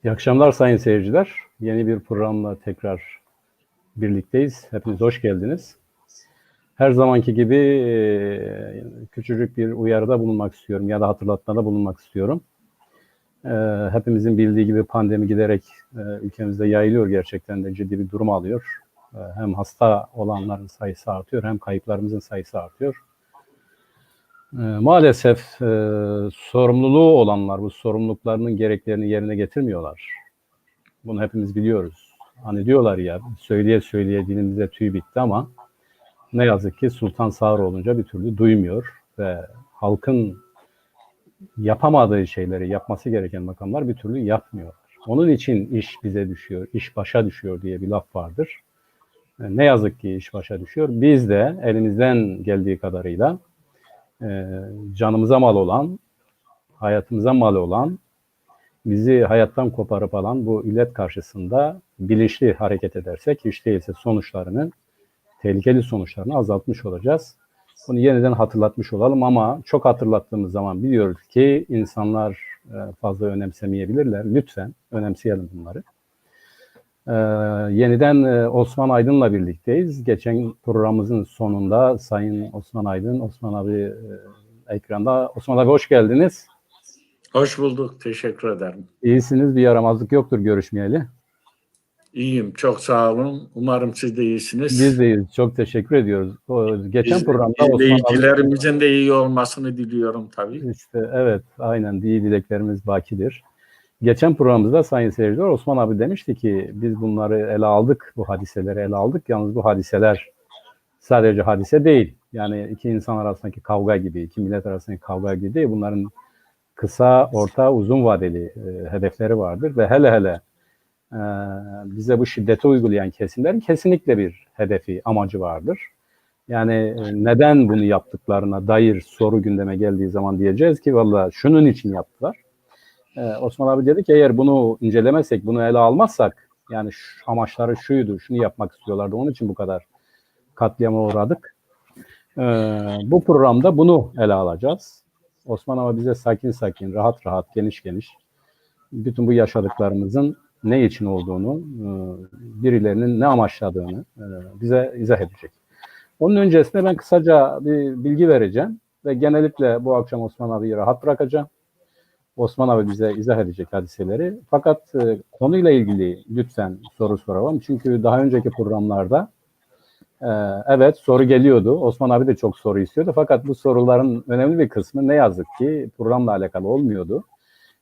İyi akşamlar sayın seyirciler. Yeni bir programla tekrar birlikteyiz. Hepiniz hoş geldiniz. Her zamanki gibi küçücük bir uyarıda bulunmak istiyorum ya da hatırlatmada bulunmak istiyorum. Hepimizin bildiği gibi pandemi giderek ülkemizde yayılıyor, gerçekten de ciddi bir durum alıyor. Hem hasta olanların sayısı artıyor hem kayıplarımızın sayısı artıyor. Maalesef sorumluluğu olanlar bu sorumluluklarının gereklerini yerine getirmiyorlar. Bunu hepimiz biliyoruz. Hani diyorlar ya, söyleye söyleye dilimize tüy bitti ama ne yazık ki sultan sağır olunca bir türlü duymuyor ve halkın yapamadığı şeyleri yapması gereken makamlar bir türlü yapmıyorlar. Onun için iş bize düşüyor, iş başa düşüyor diye bir laf vardır. Ne yazık ki iş başa düşüyor. Biz de elimizden geldiği kadarıyla canımıza mal olan, hayatımıza mal olan, bizi hayattan koparıp alan bu illet karşısında bilinçli hareket edersek hiç değilse tehlikeli sonuçlarını azaltmış olacağız. Bunu yeniden hatırlatmış olalım ama çok hatırlattığımız zaman biliyoruz ki insanlar fazla önemsemeyebilirler. Lütfen önemseyelim bunları. Yeniden Osman Aydın'la birlikteyiz. Geçen programımızın sonunda Sayın Osman Aydın, Osman abi ekranda. Osman abi hoş geldiniz. Hoş bulduk, teşekkür ederim. İyisiniz, bir yaramazlık yoktur görüşmeyeli. İyiyim, çok sağ olun. Umarım siz de iyisiniz. Biz de iyiyiz, çok teşekkür ediyoruz. Geçen programda Osman izleyicilerimizin de iyi olmasını diliyorum tabii. İşte evet, aynen iyi dileklerimiz bakidir. Geçen programımızda sayın seyirciler Osman abi demişti ki biz bunları ele aldık, bu hadiseleri ele aldık. Yalnız bu hadiseler sadece hadise değil. Yani iki insan arasındaki kavga gibi, iki millet arasındaki kavga gibi değil. Bunların kısa, orta, uzun vadeli hedefleri vardır ve hele hele bize bu şiddeti uygulayan kesimlerin kesinlikle bir hedefi, amacı vardır. Yani neden bunu yaptıklarına dair soru gündeme geldiği zaman diyeceğiz ki valla şunun için yaptılar. Osman abi dedi ki eğer bunu incelemezsek, bunu ele almazsak, yani amaçları şuydu, şunu yapmak istiyorlardı, onun için bu kadar katliama uğradık. Bu programda bunu ele alacağız. Osman abi bize sakin sakin, rahat rahat, geniş geniş bütün bu yaşadıklarımızın ne için olduğunu, birilerinin ne amaçladığını bize izah edecek. Onun öncesinde ben kısaca bir bilgi vereceğim ve genellikle bu akşam Osman abiyi rahat bırakacağım. Osman abi bize izah edecek hadiseleri. Fakat konuyla ilgili lütfen soru soralım. Çünkü daha önceki programlarda evet soru geliyordu. Osman abi de çok soru istiyordu. Fakat bu soruların önemli bir kısmı ne yazık ki programla alakalı olmuyordu.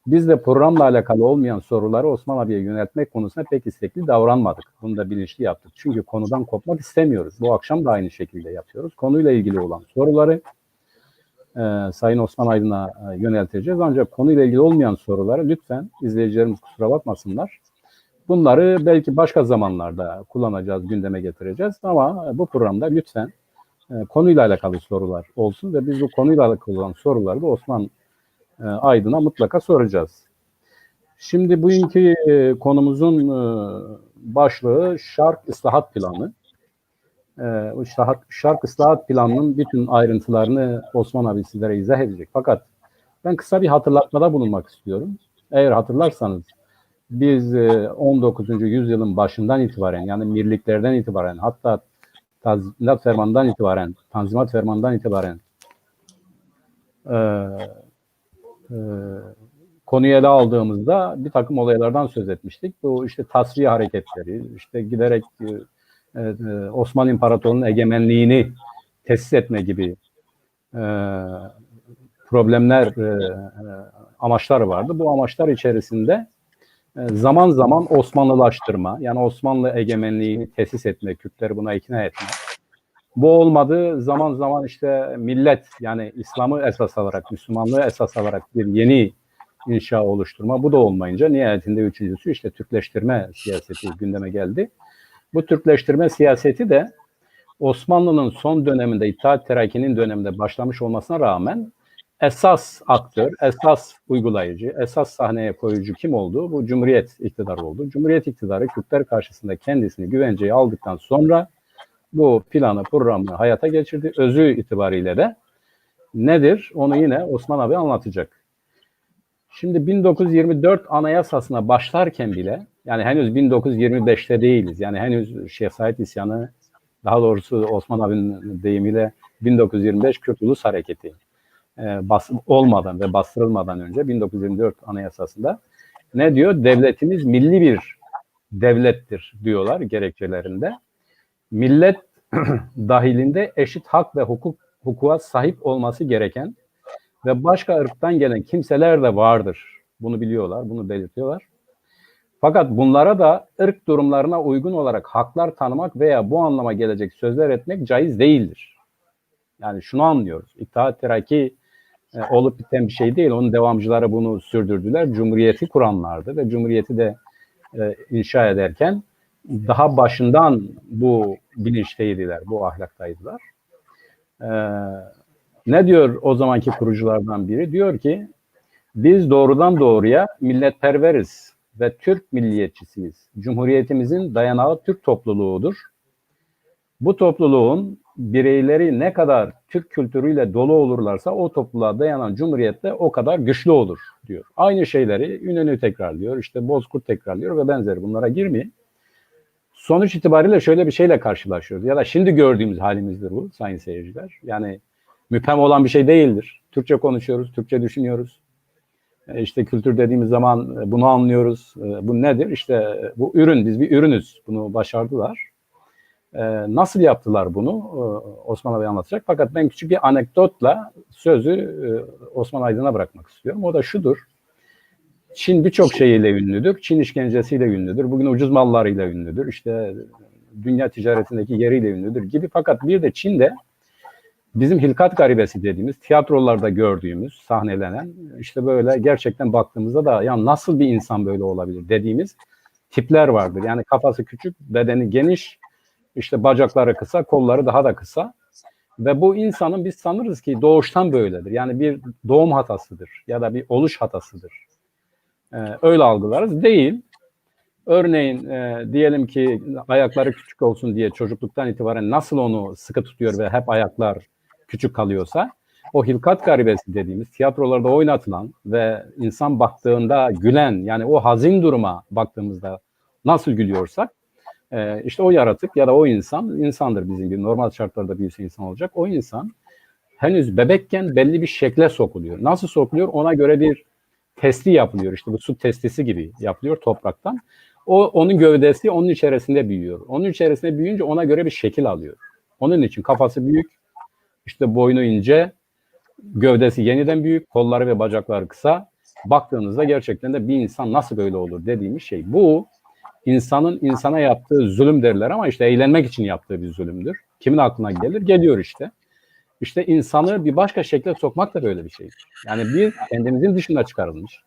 Biz de programla alakalı olmayan soruları Osman abiye yöneltmek konusunda pek istekli davranmadık. Bunu da bilinçli yaptık. Çünkü konudan kopmak istemiyoruz. Bu akşam da aynı şekilde yapıyoruz. Konuyla ilgili olan soruları Sayın Osman Aydın'a yönelteceğiz. Ancak konuyla ilgili olmayan soruları lütfen izleyicilerimiz kusura bakmasınlar. Bunları belki başka zamanlarda kullanacağız, gündeme getireceğiz. Ama bu programda lütfen konuyla alakalı sorular olsun ve biz bu konuyla alakalı olan soruları da Osman Aydın'a mutlaka soracağız. Şimdi bugünkü konumuzun başlığı Şark Islahat Planı. Şark Islahat Planı'nın bütün ayrıntılarını Osman abi sizlere izah edecek. Fakat ben kısa bir hatırlatmada bulunmak istiyorum. Eğer hatırlarsanız biz 19. yüzyılın başından itibaren, yani mirliklerden itibaren, hatta Tanzimat Fermanı'ndan itibaren konuyu ele aldığımızda bir takım olaylardan söz etmiştik. Bu işte tasfiye hareketleri, işte giderek Osmanlı İmparatorluğu'nun egemenliğini tesis etme gibi problemler, amaçları vardı. Bu amaçlar içerisinde zaman zaman Osmanlılaştırma, yani Osmanlı egemenliğini tesis etme, Kürtleri buna ikna etme. Bu olmadı. Zaman zaman işte millet, yani İslam'ı esas alarak, Müslümanlığı esas alarak bir yeni inşa oluşturma. Bu da olmayınca nihayetinde üçüncüsü işte Türkleştirme siyaseti gündeme geldi. Bu Türkleştirme siyaseti de Osmanlı'nın son döneminde, İttihat Terakki'nin döneminde başlamış olmasına rağmen esas aktör, esas uygulayıcı, esas sahneye koyucu kim oldu? Bu Cumhuriyet iktidarı oldu. Cumhuriyet iktidarı Kürtler karşısında kendisini güvenceye aldıktan sonra bu planı, programı hayata geçirdi. Özü itibariyle de nedir? Onu yine Osman abi anlatacak. Şimdi 1924 Anayasası'na başlarken bile, yani henüz 1925'te değiliz. Yani henüz Şeyh Said isyanı, daha doğrusu Osman abinin deyimiyle 1925 Kürt Ulus Hareketi olmadan ve bastırılmadan önce 1924 Anayasası'nda ne diyor? Devletimiz milli bir devlettir diyorlar gerekçelerinde. Millet dahilinde eşit hak ve hukuka sahip olması gereken ve başka ırktan gelen kimseler de vardır. Bunu biliyorlar, bunu belirtiyorlar. Fakat bunlara da ırk durumlarına uygun olarak haklar tanımak veya bu anlama gelecek sözler etmek caiz değildir. Yani şunu anlıyoruz. İttihat Terakki olup biten bir şey değil. Onun devamcıları bunu sürdürdüler. Cumhuriyeti kuranlardı ve Cumhuriyeti de inşa ederken daha başından bu bilinçteydiler, bu ahlaktaydılar. Ne diyor o zamanki kuruculardan biri? Diyor ki biz doğrudan doğruya milletperveriz ve Türk milliyetçisiyiz. Cumhuriyetimizin dayanağı Türk topluluğudur. Bu topluluğun bireyleri ne kadar Türk kültürüyle dolu olurlarsa o topluluğa dayanan cumhuriyet de o kadar güçlü olur diyor. Aynı şeyleri İnönü tekrarlıyor, işte Bozkurt tekrarlıyor ve benzeri, bunlara girmeyin. Sonuç itibariyle şöyle bir şeyle karşılaşıyoruz. Ya da şimdi gördüğümüz halimizdir bu sayın seyirciler. Yani müphem olan bir şey değildir. Türkçe konuşuyoruz, Türkçe düşünüyoruz. İşte kültür dediğimiz zaman bunu anlıyoruz. Bu nedir? İşte bu ürün, biz bir ürünüz. Bunu başardılar. Nasıl yaptılar bunu? Osman abi anlatacak. Fakat ben küçük bir anekdotla sözü Osman Aydın'a bırakmak istiyorum. O da şudur. Çin birçok şeyiyle ünlüdür. Çin işkencesiyle ünlüdür. Bugün ucuz mallarıyla ünlüdür. İşte dünya ticaretindeki yeriyle ünlüdür gibi. Fakat bir de Çin'de bizim hilkat garibesi dediğimiz, tiyatrolarda gördüğümüz, sahnelenen, işte böyle gerçekten baktığımızda da ya nasıl bir insan böyle olabilir dediğimiz tipler vardır. Yani kafası küçük, bedeni geniş, işte bacakları kısa, kolları daha da kısa. Ve bu insanın biz sanırız ki doğuştan böyledir. Yani bir doğum hatasıdır ya da bir oluş hatasıdır. Öyle algılarız. Değil. Örneğin diyelim ki ayakları küçük olsun diye çocukluktan itibaren nasıl onu sıkı tutuyor ve hep ayaklar küçük kalıyorsa, o hilkat garibesi dediğimiz tiyatrolarda oynatılan ve insan baktığında gülen, yani o hazin duruma baktığımızda nasıl gülüyorsak, işte o yaratık ya da o insandır bizim gibi normal şartlarda büyüse insan olacak. O insan henüz bebekken belli bir şekle sokuluyor. Nasıl sokuluyor? Ona göre bir testi yapılıyor. İşte bu su testisi gibi yapılıyor topraktan. Onun gövdesi onun içerisinde büyüyor. Onun içerisinde büyüyünce ona göre bir şekil alıyor. Onun için kafası büyük, işte boynu ince, gövdesi yeniden büyük, kolları ve bacakları kısa. Baktığınızda gerçekten de bir insan nasıl böyle olur dediğimiz şey. Bu insanın insana yaptığı zulüm derler ama işte eğlenmek için yaptığı bir zulümdür. Kimin aklına gelir? Geliyor işte. İşte insanı bir başka şekle sokmak da böyle bir şey. Yani bir kendimizin dışına çıkarılmış,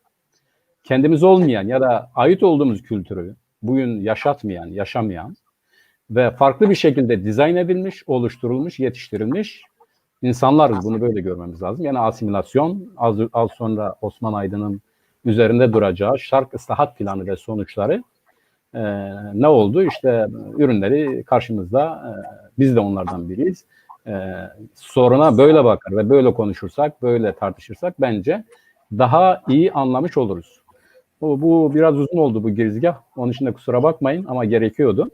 kendimiz olmayan ya da ait olduğumuz kültürü bugün yaşatmayan, yaşamayan ve farklı bir şekilde dizayn edilmiş, oluşturulmuş, yetiştirilmiş insanlarız. Bunu böyle görmemiz lazım. Yani asimilasyon, az sonra Osman Aydın'ın üzerinde duracağı şark ıslahat planı ve sonuçları ne oldu? İşte ürünleri karşımızda, biz de onlardan biriyiz. Soruna böyle bakar ve böyle konuşursak, böyle tartışırsak bence daha iyi anlamış oluruz. Bu biraz uzun oldu bu girizgah. Onun için de kusura bakmayın ama gerekiyordu.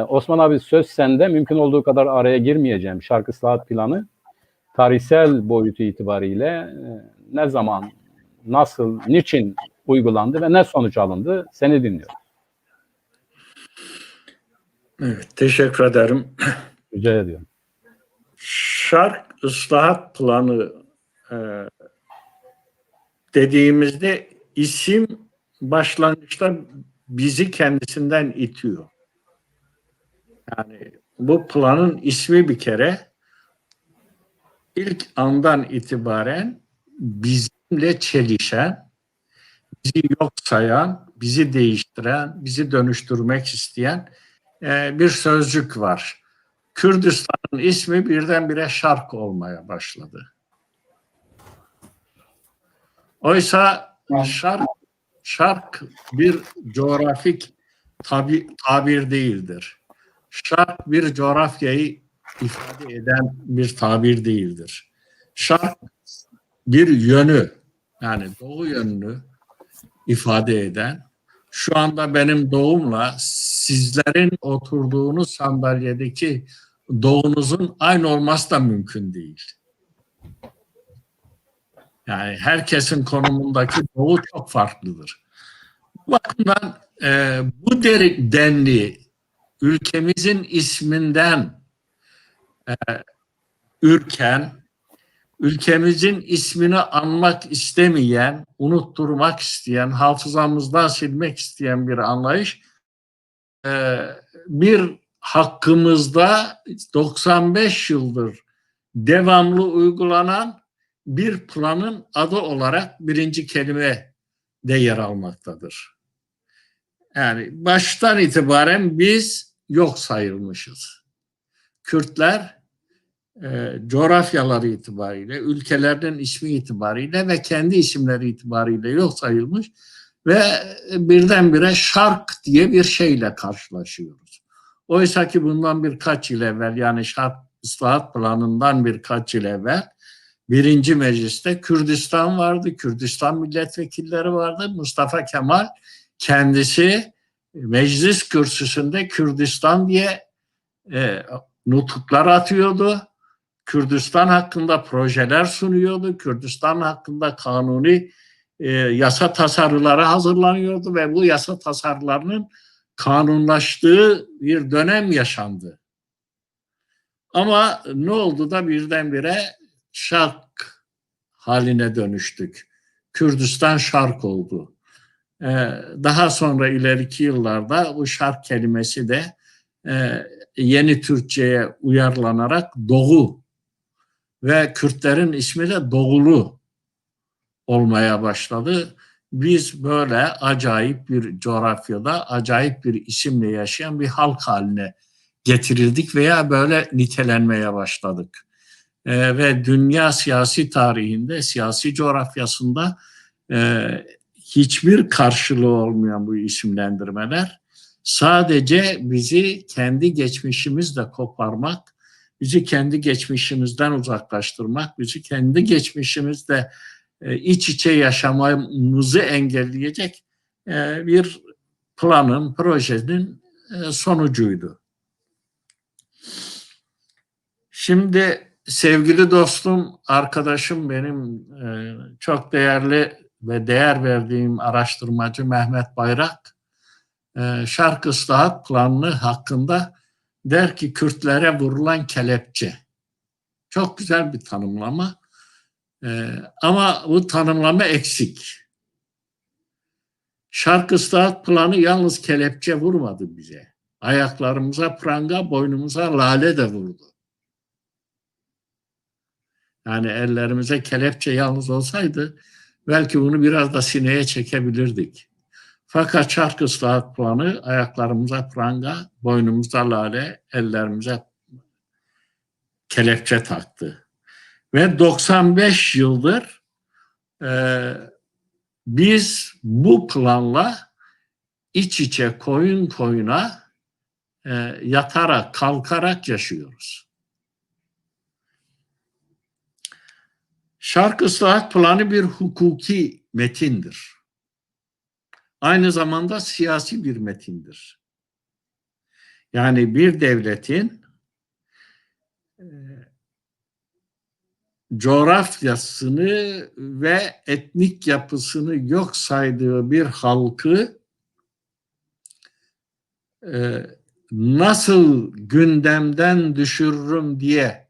Osman abi söz sende. Mümkün olduğu kadar araya girmeyeceğim. Şark ıslahat planı tarihsel boyutu itibariyle ne zaman, nasıl, niçin uygulandı ve ne sonuç alındı? Seni dinliyorum. Evet, teşekkür ederim. Rica ediyorum. Şark ıslahat planı dediğimizde isim başlangıçta bizi kendisinden itiyor. Yani bu planın ismi bir kere ilk andan itibaren bizimle çelişen, bizi yok sayan, bizi değiştiren, bizi dönüştürmek isteyen bir sözcük var. Kürdistan'ın ismi birdenbire Şark olmaya başladı. Oysa şark bir coğrafik tabir değildir. Şark bir coğrafyayı ifade eden bir tabir değildir. Şark bir yönü, yani doğu yönlü ifade eden, şu anda benim doğumla sizlerin oturduğunuz sandalyedeki doğunuzun aynı olması da mümkün değil. Yani herkesin konumundaki doğu çok farklıdır. Bu bakımdan bu denli ülkemizin isminden ürken, ülkemizin ismini anmak istemeyen, unutturmak isteyen, hafızamızdan silmek isteyen bir anlayış bir hakkımızda 95 yıldır devamlı uygulanan bir planın adı olarak birinci kelime de yer almaktadır. Yani baştan itibaren biz yok sayılmışız. Kürtler coğrafyaları itibariyle, ülkelerden ismi itibariyle ve kendi isimleri itibariyle yok sayılmış ve birdenbire Şark diye bir şeyle karşılaşıyoruz. Oysa ki bundan birkaç yıl evvel, yani Şark ıslahat planından birkaç yıl evvel birinci mecliste Kürdistan vardı, Kürdistan milletvekilleri vardı. Mustafa Kemal kendisi meclis kürsüsünde Kürdistan diye nutuklar atıyordu. Kürdistan hakkında projeler sunuyordu. Kürdistan hakkında kanuni yasa tasarıları hazırlanıyordu ve bu yasa tasarılarının kanunlaştığı bir dönem yaşandı. Ama ne oldu da birdenbire Şark haline dönüştük. Kürdistan Şark oldu. Daha sonra ileriki yıllarda bu Şark kelimesi de yeni Türkçe'ye uyarlanarak Doğu ve Kürtlerin ismi de Doğulu olmaya başladı. Biz böyle acayip bir coğrafyada, acayip bir isimle yaşayan bir halk haline getirildik veya böyle nitelenmeye başladık. Ve dünya siyasi tarihinde, siyasi coğrafyasında hiçbir karşılığı olmayan bu isimlendirmeler sadece bizi kendi geçmişimizle koparmak, bizi kendi geçmişimizden uzaklaştırmak, bizi kendi geçmişimizle iç içe yaşamamızı engelleyecek bir planın, projenin sonucuydu. Şimdi sevgili dostum, arkadaşım benim çok değerli ve değer verdiğim araştırmacı Mehmet Bayrak, Şark ıslahat planı hakkında der ki Kürtlere vurulan kelepçe. Çok güzel bir tanımlama ama bu tanımlama eksik. Şark ıslahat planı yalnız kelepçe vurmadı bize. Ayaklarımıza pranga, boynumuza lale de vurdu. Yani ellerimize kelepçe yalnız olsaydı belki bunu biraz da sineye çekebilirdik. Fakat Şark ıslahat planı ayaklarımıza pranga, boynumuza lale, ellerimize kelepçe taktı. Ve 95 yıldır biz bu planla iç içe, koyun koyuna yatarak, kalkarak yaşıyoruz. Şark ıslahat planı bir hukuki metindir. Aynı zamanda siyasi bir metindir. Yani bir devletin coğrafyasını ve etnik yapısını yok saydığı bir halkı nasıl gündemden düşürürüm diye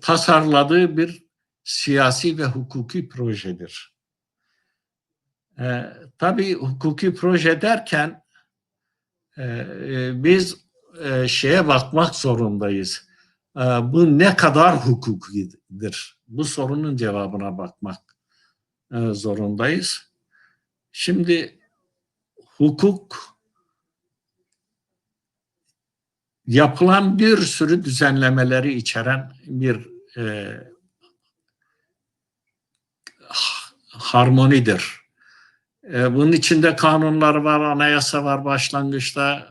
tasarladığı bir siyasi ve hukuki projedir. Tabii hukuki proje derken biz şeye bakmak zorundayız. Bu ne kadar hukukidir? Bu sorunun cevabına bakmak zorundayız. Şimdi hukuk yapılan bir sürü düzenlemeleri içeren bir harmonidir. Bunun içinde kanunlar var, anayasa var başlangıçta,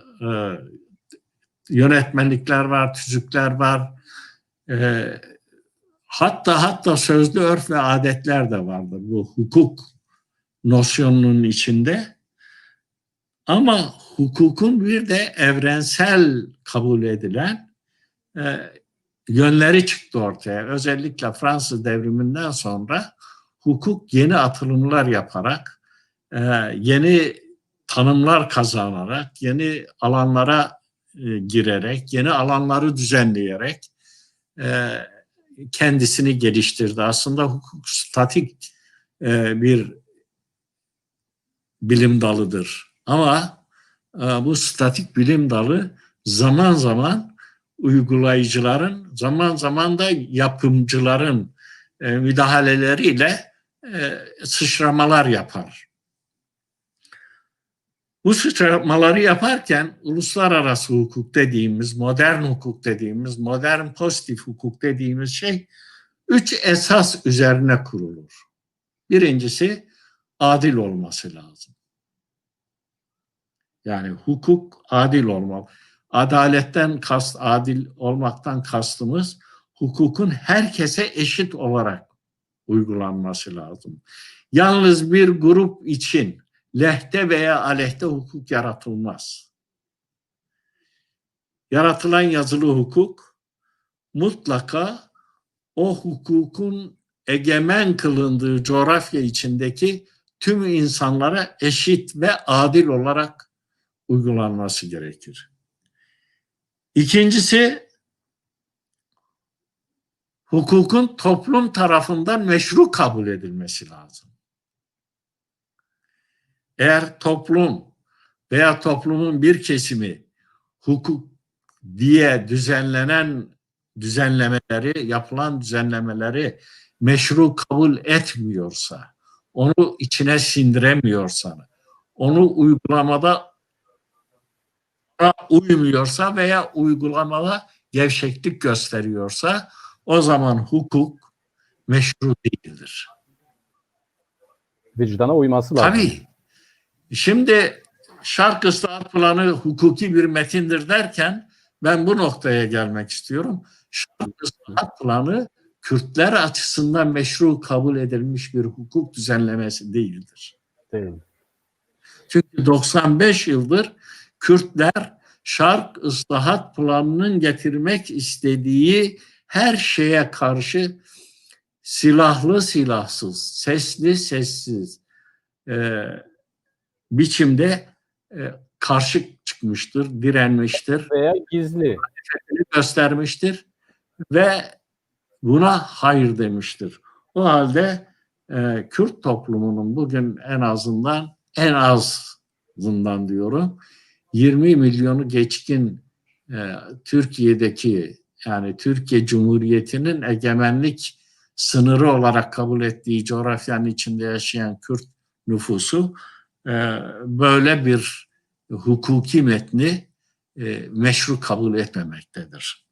yönetmelikler var, tüzükler var, hatta sözlü örf ve adetler de vardır bu hukuk nosyonunun içinde. Ama hukukun bir de evrensel kabul edilen yönleri çıktı ortaya. Özellikle Fransız devriminden sonra hukuk yeni atılımlar yaparak, yeni tanımlar kazanarak, yeni alanlara girerek, yeni alanları düzenleyerek kendisini geliştirdi. Aslında hukuk statik bir bilim dalıdır. Ama bu statik bilim dalı zaman zaman uygulayıcıların, zaman zaman da yapımcıların müdahaleleriyle sıçramalar yapar. Bu sıçramaları yaparken uluslararası hukuk dediğimiz, modern hukuk dediğimiz, modern pozitif hukuk dediğimiz şey 3 esas üzerine kurulur. Birincisi adil olması lazım. Yani hukuk adil olmalı. Adaletten adil olmaktan kastımız hukukun herkese eşit olarak uygulanması lazım. Yalnız bir grup için lehte veya aleyhte hukuk yaratılmaz. Yaratılan yazılı hukuk mutlaka o hukukun egemen kılındığı coğrafya içindeki tüm insanlara eşit ve adil olarak uygulanması gerekir. İkincisi, hukukun toplum tarafından meşru kabul edilmesi lazım. Eğer toplum veya toplumun bir kesimi hukuk diye yapılan düzenlemeleri meşru kabul etmiyorsa, onu içine sindiremiyorsa, onu uygulamada uymuyorsa veya uygulamada gevşeklik gösteriyorsa o zaman hukuk meşru değildir. Vicdana uyması lazım. Tabii. Şimdi şark ıslahat planı hukuki bir metindir derken ben bu noktaya gelmek istiyorum. Şark ıslahat planı Kürtler açısından meşru kabul edilmiş bir hukuk düzenlemesi değildir. Değil. Çünkü 95 yıldır Kürtler şark ıslahat planının getirmek istediği her şeye karşı silahlı silahsız, sesli sessiz biçimde karşı çıkmıştır, direnmiştir. Veya gizli. Göstermiştir ve buna hayır demiştir. O halde Kürt toplumunun bugün en azından diyorum 20 milyonu geçkin Türkiye'deki yani Türkiye Cumhuriyeti'nin egemenlik sınırı olarak kabul ettiği coğrafyanın içinde yaşayan Kürt nüfusu böyle bir hukuki metni meşru kabul etmemektedir.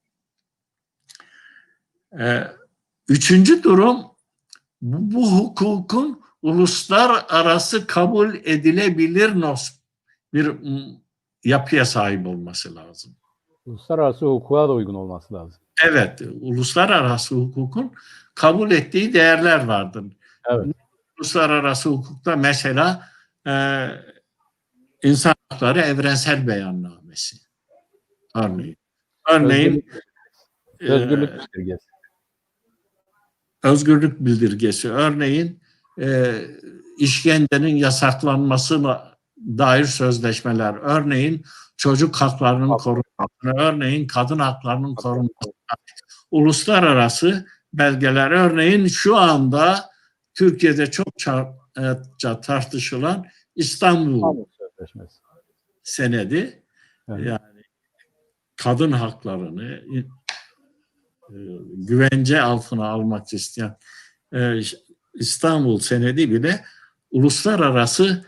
Üçüncü durum bu hukukun uluslararası kabul edilebilir bir yapıya sahip olması lazım. Uluslararası hukuka da uygun olması lazım. Evet, uluslararası hukukun kabul ettiği değerler vardır. Evet. Uluslararası hukukta mesela insan hakları evrensel beyannamesi. Örneğin özgürlük bildirgesi. Özgürlük bildirgesi. Örneğin işkencenin yasaklanmasına dair sözleşmeler. Örneğin çocuk haklarının korunması. Örneğin kadın haklarının korunması. Uluslararası belgeler. Örneğin şu anda Türkiye'de çok tartışılan İstanbul Sözleşmesi. senedi. Evet. Yani kadın haklarını güvence altına almak isteyen İstanbul senedi bile uluslararası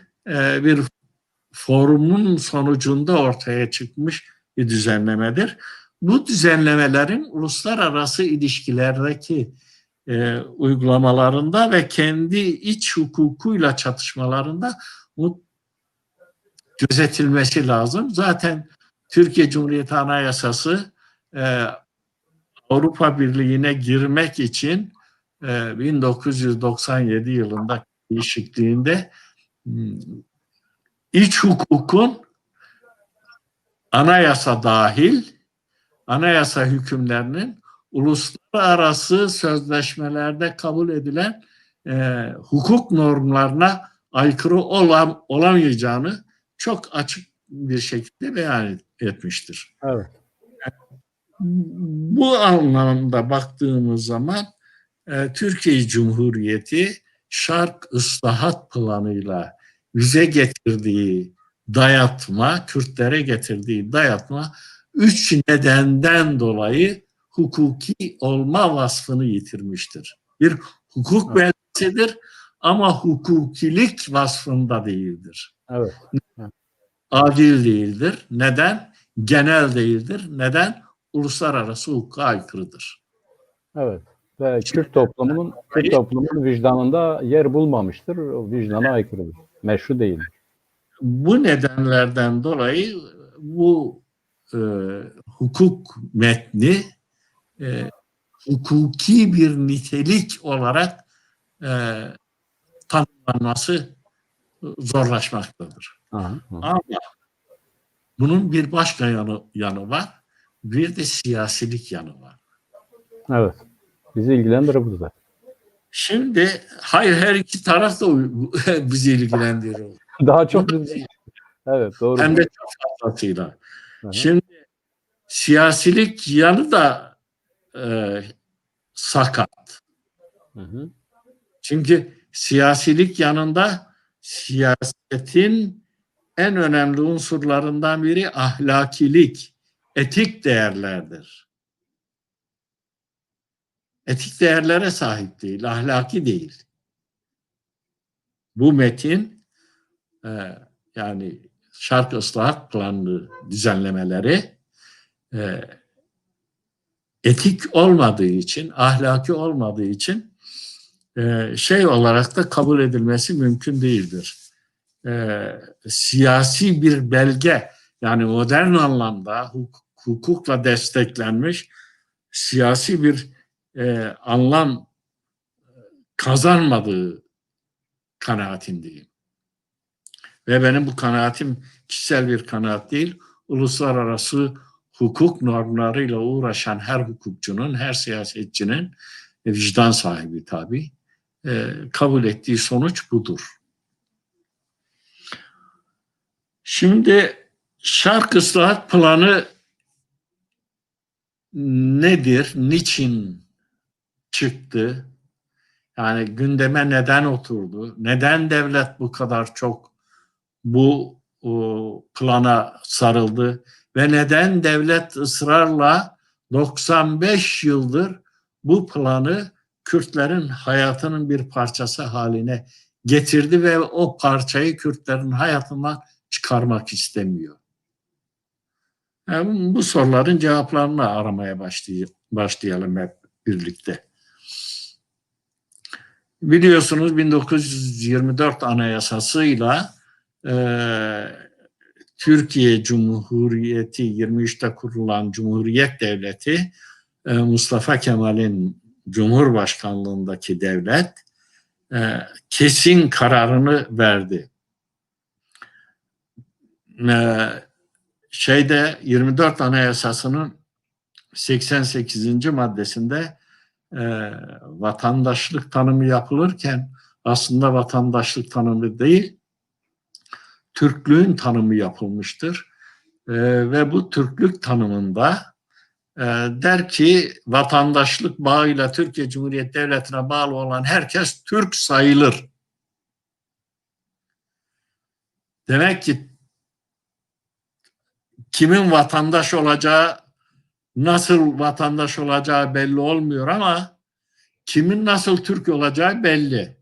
bir forumun sonucunda ortaya çıkmış bir düzenlemedir. Bu düzenlemelerin uluslararası ilişkilerdeki uygulamalarında ve kendi iç hukukuyla çatışmalarında gözetilmesi lazım. Zaten Türkiye Cumhuriyeti Anayasası Avrupa Birliği'ne girmek için 1997 yılında değişikliğinde iç hukukun anayasa dahil anayasa hükümlerinin uluslararası sözleşmelerde kabul edilen hukuk normlarına aykırı olamayacağını çok açık bir şekilde beyan etmiştir. Evet. Bu anlamda baktığımız zaman Türkiye Cumhuriyeti Şark Islahat Planı'yla bize getirdiği dayatma, Kürtlere getirdiği dayatma 3 nedenden dolayı hukuki olma vasfını yitirmiştir. Bir hukuk belgesidir ama hukukilik vasfında değildir. Evet. Adil değildir. Neden? Genel değildir. Neden? Uluslararası hukuka aykırıdır. Evet. Ve Kürt toplumunun vicdanında yer bulmamıştır. O vicdana aykırıdır. Meşru değildir. Bu nedenlerden dolayı bu hukuk metni hukuki bir nitelik olarak tanımlanması zorlaşmaktadır. Ama bunun bir başka yanı var. Bir de siyasilik yanı var. Evet. Bizi ilgilendirir bu da. Şimdi hayır, her iki taraf da bizi ilgilendiriyor. Daha çok bizi... Evet, doğru. Hem de çok fazlasıyla. Şimdi siyasilik yanı da sakat. Çünkü siyasilik yanında siyasetin en önemli unsurlarından biri ahlakilik, etik değerlerdir. Etik değerlere sahip değil, ahlaki değil. Bu metin yani Şark Islahat Planı düzenlemeleri etik olmadığı için, ahlaki olmadığı için şey olarak da kabul edilmesi mümkün değildir. Siyasi bir belge, yani modern anlamda hukukla desteklenmiş siyasi bir anlam kazanmadığı kanaatindeyim. Ve benim bu kanaatim kişisel bir kanaat değil, uluslararası hukuk normlarıyla uğraşan her hukukçunun, her siyasetçinin vicdan sahibi tabii kabul ettiği sonuç budur. Şimdi Şark Islahat Planı nedir? Niçin çıktı? Yani gündeme neden oturdu? Neden devlet bu kadar çok bu plana sarıldı? Ve neden devlet ısrarla 95 yıldır bu planı Kürtlerin hayatının bir parçası haline getirdi ve o parçayı Kürtlerin hayatından çıkarmak istemiyor? Yani bu soruların cevaplarını aramaya başlayalım hep birlikte. Biliyorsunuz 1924 Anayasası'yla Türkiye Cumhuriyeti 23'te kurulan Cumhuriyet Devleti, Mustafa Kemal'in Cumhurbaşkanlığındaki devlet kesin kararını verdi. 24 Anayasası'nın 88. maddesinde vatandaşlık tanımı yapılırken aslında vatandaşlık tanımı değil, Türklüğün tanımı yapılmıştır. Ve bu Türklük tanımında der ki vatandaşlık bağıyla Türkiye Cumhuriyeti Devleti'ne bağlı olan herkes Türk sayılır. Demek ki kimin vatandaş olacağı, nasıl vatandaş olacağı belli olmuyor ama kimin nasıl Türk olacağı belli.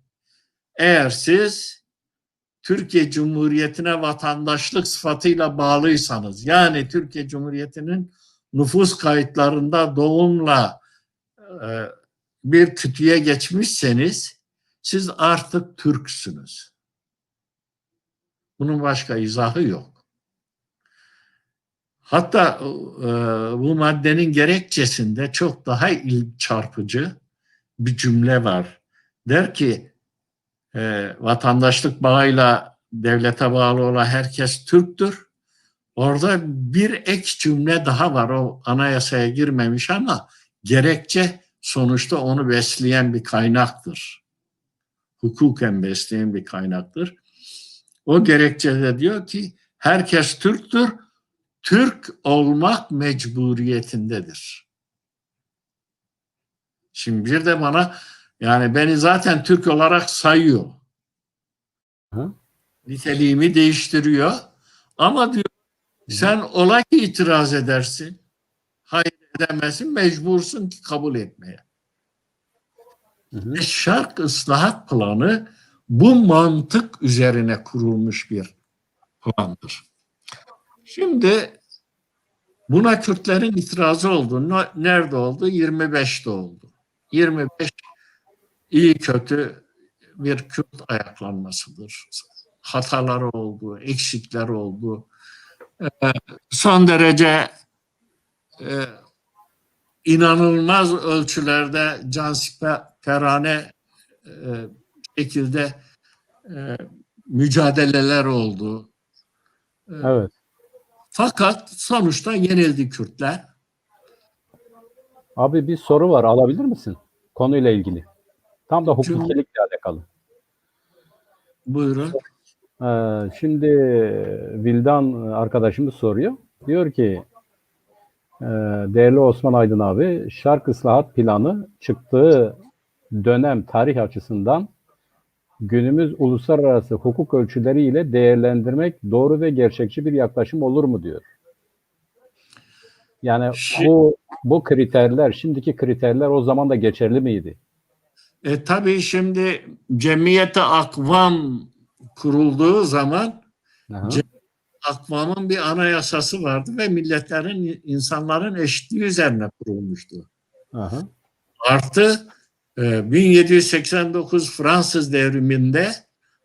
Eğer siz Türkiye Cumhuriyeti'ne vatandaşlık sıfatıyla bağlıysanız, yani Türkiye Cumhuriyeti'nin nüfus kayıtlarında doğumla bir kütüye geçmişseniz siz artık Türksünüz. Bunun başka izahı yok. Hatta bu maddenin gerekçesinde çok daha çarpıcı bir cümle var. Der ki vatandaşlık bağıyla devlete bağlı olan herkes Türktür. Orada bir ek cümle daha var. O anayasaya girmemiş ama gerekçe sonuçta onu besleyen bir kaynaktır. Hukuken besleyen bir kaynaktır. O gerekçede diyor ki herkes Türktür, Türk olmak mecburiyetindedir. Şimdi bir de bana yani beni zaten Türk olarak sayıyor. Hı. Niteliğimi değiştiriyor. Ama diyor sen ola ki itiraz edersin. Hayır edemezsin, mecbursun ki kabul etmeye. Hı hı. Şark ıslahat planı bu mantık üzerine kurulmuş bir plandır. Şimdi buna Kürtlerin itirazı oldu. Nerede oldu? 25'te oldu. 25 iyi kötü bir Kürt ayaklanmasıdır. Hataları oldu, eksikler oldu. Son derece inanılmaz ölçülerde cansiperane şekilde mücadeleler oldu. Evet. Fakat sonuçta yenildi Kürtler. Abi bir soru var, alabilir misin? Konuyla ilgili. Tam da hukukilikle alakalı. Buyurun. Şimdi Vildan arkadaşımız soruyor. Diyor ki değerli Osman Aydın abi, Şark Islahat Planı çıktığı dönem tarih açısından günümüz uluslararası hukuk ölçüleriyle değerlendirmek doğru ve gerçekçi bir yaklaşım olur mu diyor. Yani bu kriterler, şimdiki kriterler o zaman da geçerli miydi? Tabii şimdi Cemiyeti Akvam kurulduğu zaman Akvam'ın bir anayasası vardı ve milletlerin, insanların eşitliği üzerine kurulmuştu. Aha. Artı 1789 Fransız devriminde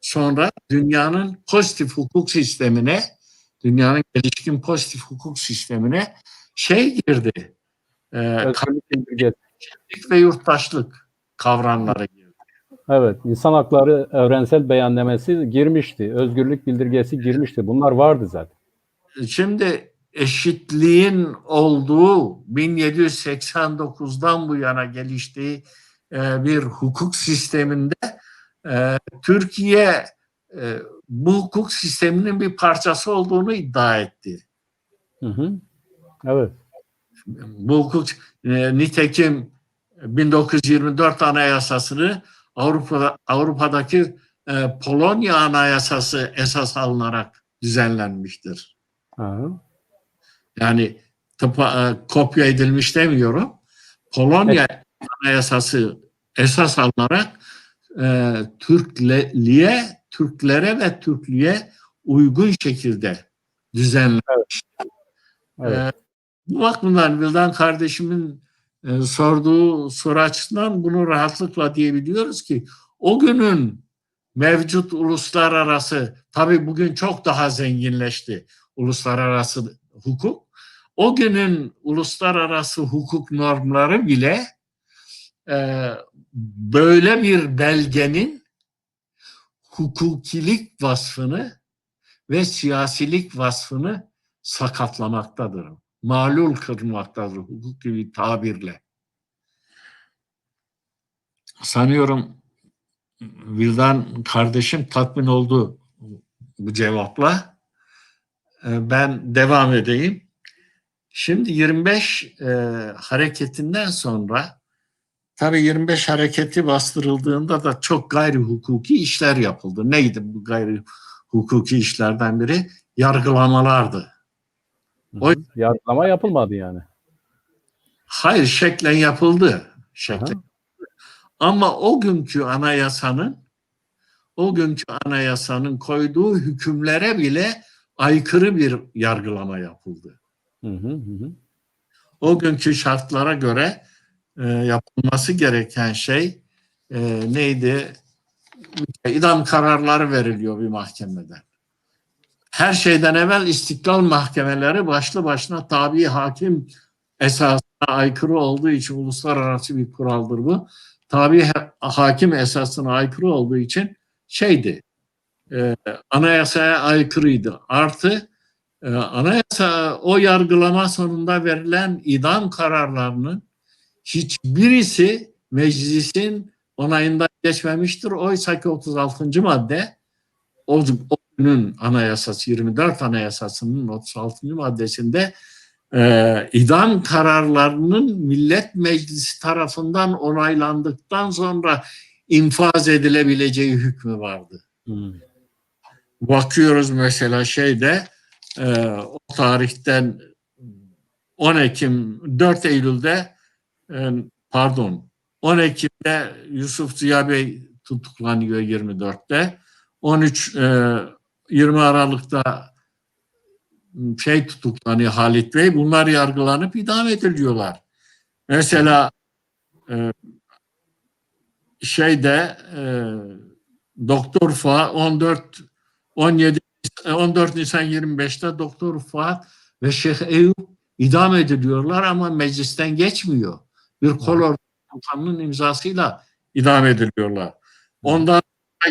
sonra dünyanın pozitif hukuk sistemine, dünyanın gelişkin pozitif hukuk sistemine girdi. Özgürlük bildirgesi. Ve yurttaşlık kavramları girdi. Evet, insan hakları evrensel beyannamesi girmişti. Özgürlük bildirgesi girmişti. Bunlar vardı zaten. Şimdi eşitliğin olduğu 1789'dan bu yana geliştiği bir hukuk sisteminde Türkiye bu hukuk sisteminin bir parçası olduğunu iddia etti. Hı hı. Evet. Bu hukuk nitekim 1924 Anayasası'nı Avrupa'daki Polonya Anayasası esas alınarak düzenlenmiştir. Aha. Yani kopya edilmiş demiyorum. Polonya Anayasası esas alınarak Türklere ve Türklüğe uygun şekilde düzenlenmiş. Evet. Bu bakımdan Vildan kardeşimin sorduğu soru açısından bunu rahatlıkla diyebiliyoruz ki o günün mevcut uluslararası, tabii bugün çok daha zenginleşti uluslararası hukuk. O günün uluslararası hukuk normları bile böyle bir belgenin hukukilik vasfını ve siyasilik vasfını sakatlamaktadır. Malul kırmaktadır hukuki bir tabirle. Sanıyorum Vildan kardeşim tatmin oldu bu cevapla. Ben devam edeyim. Şimdi 25 hareketinden sonra tabii 25 hareketi bastırıldığında da çok gayri hukuki işler yapıldı. Neydi bu gayri hukuki işlerden biri? Yargılamalardı. O yargılama yapılmadı yani. Hayır, şeklen yapıldı. Şeklen. Ama o günkü anayasanın koyduğu hükümlere bile aykırı bir yargılama yapıldı. O günkü şartlara göre yapılması gereken şey neydi? İdam kararları veriliyor bir mahkemeden. her şeyden evvel istiklal mahkemeleri başlı başına tabi hakim esasına aykırı olduğu için uluslararası bir kuraldır bu. Tabi hakim esasına aykırı olduğu için anayasaya aykırıydı. Artı anayasa o yargılama sonunda verilen idam kararlarının hiçbirisi meclisin onayından geçmemiştir. Oysa ki 36. madde o günün anayasası 24 anayasasının 36. maddesinde idam kararlarının Millet Meclisi tarafından onaylandıktan sonra infaz edilebileceği hükmü vardı. Bakıyoruz mesela o tarihten 4 Eylül'de 10 Ekim'de Yusuf Ziya Bey tutuklanıyor 24'te. 20 Aralık'ta tutuklanıyor Halit Bey. Bunlar yargılanıp idam ediliyorlar. Mesela Doktor Fuat 14 Nisan 25'te Doktor Fuat ve Şeyh Eyüp idam ediliyorlar ama meclisten geçmiyor. Bir kol organının imzasıyla idam ediliyorlar. Ondan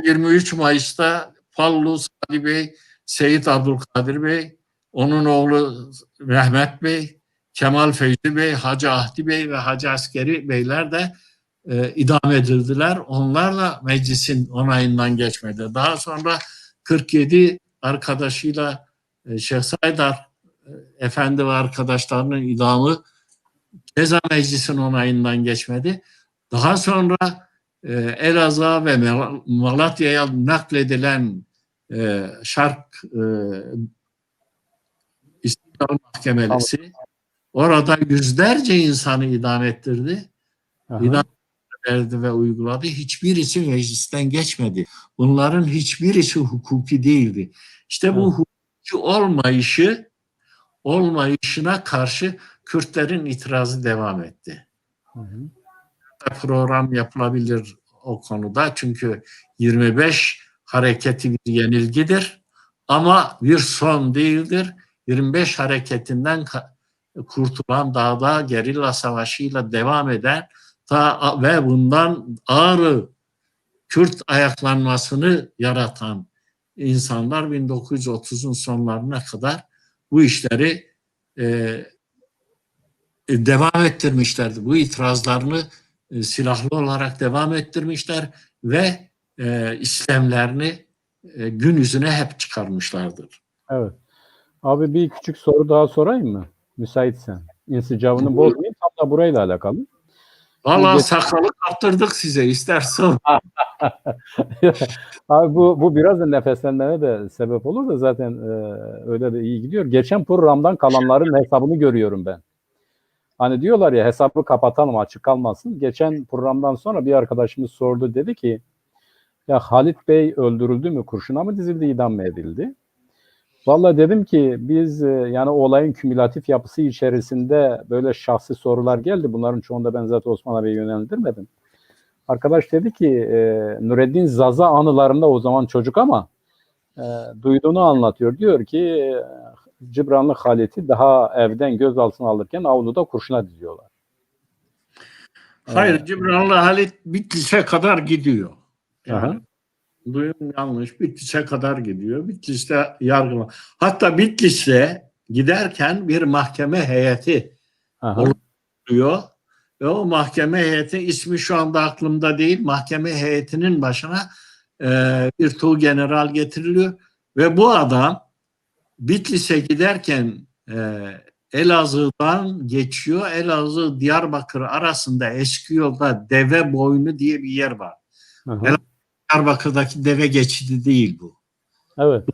23 Mayıs'ta Fallu Sadi Bey, Seyit Abdülkadir Bey, onun oğlu Mehmet Bey, Kemal Feyzi Bey, Hacı Ahdi Bey ve Hacı Askeri Beyler de idam edildiler. Onlar da meclisin onayından geçmedi. Daha sonra 47 arkadaşıyla Şeyh Saydar Efendi ve arkadaşlarının idamı ceza meclisin onayından geçmedi. Daha sonra Elazığ'a ve Malatya'ya nakledilen Şark İstiklal Mahkemesi orada yüzlerce insanı idam ettirdi. İdam verdi ve uyguladı. Hiçbirisi meclisten geçmedi. Bunların hiçbirisi hukuki değildi. İşte bu hukuki olmayışına karşı Kürtlerin itirazı devam etti. Program yapılabilir o konuda. Çünkü 25 hareketi bir yenilgidir. Ama bir son değildir. 25 hareketinden kurtulan dağda gerilla savaşıyla devam eden ve bundan ağır Kürt ayaklanmasını yaratan insanlar 1930'un sonlarına kadar bu işleri devam ettirmişlerdi. Bu itirazlarını silahlı olarak devam ettirmişler ve işlemlerini gün yüzüne hep çıkarmışlardır. Evet. Abi bir küçük soru daha sorayım mı? Müsaitsen. İnsicabını bozmayayım. Tam da burayla alakalı. Valla sakalı kaptırdık size istersen. Abi bu biraz da nefeslenmene de sebep olur da zaten öyle de iyi gidiyor. Geçen programdan kalanların hesabını görüyorum ben. Hani diyorlar ya hesabı kapatalım açık kalmasın. Geçen programdan sonra bir arkadaşımız sordu dedi ki ya Halit Bey öldürüldü mü? Kurşuna mı dizildi, idam mı edildi? Vallahi dedim ki biz yani olayın kümülatif yapısı içerisinde böyle şahsi sorular geldi. Bunların çoğunda ben zaten Osman abiye yönlendirmedim. Arkadaş dedi ki Nureddin Zaza anılarında o zaman çocuk ama duyduğunu anlatıyor. Diyor ki Cibranlı Halit'i daha evden gözaltına alırken avluda kurşuna diziyorlar. Hayır, Cibranlı Halit Bitlis'e kadar gidiyor. Yani, duyum yanlış. Bitlis'e kadar gidiyor. Bitlis'te yargılama. Hatta Bitlis'e giderken bir mahkeme heyeti oluyor. Ve o mahkeme heyeti ismi şu anda aklımda değil. Mahkeme heyetinin başına bir tuğgeneral getiriliyor. Ve bu adam Bitlis'e giderken Elazığ'dan geçiyor. Elazığ Diyarbakır arasında eski yolda Deve Boynu diye bir yer var. Diyarbakır'daki deve geçidi değil bu. Evet.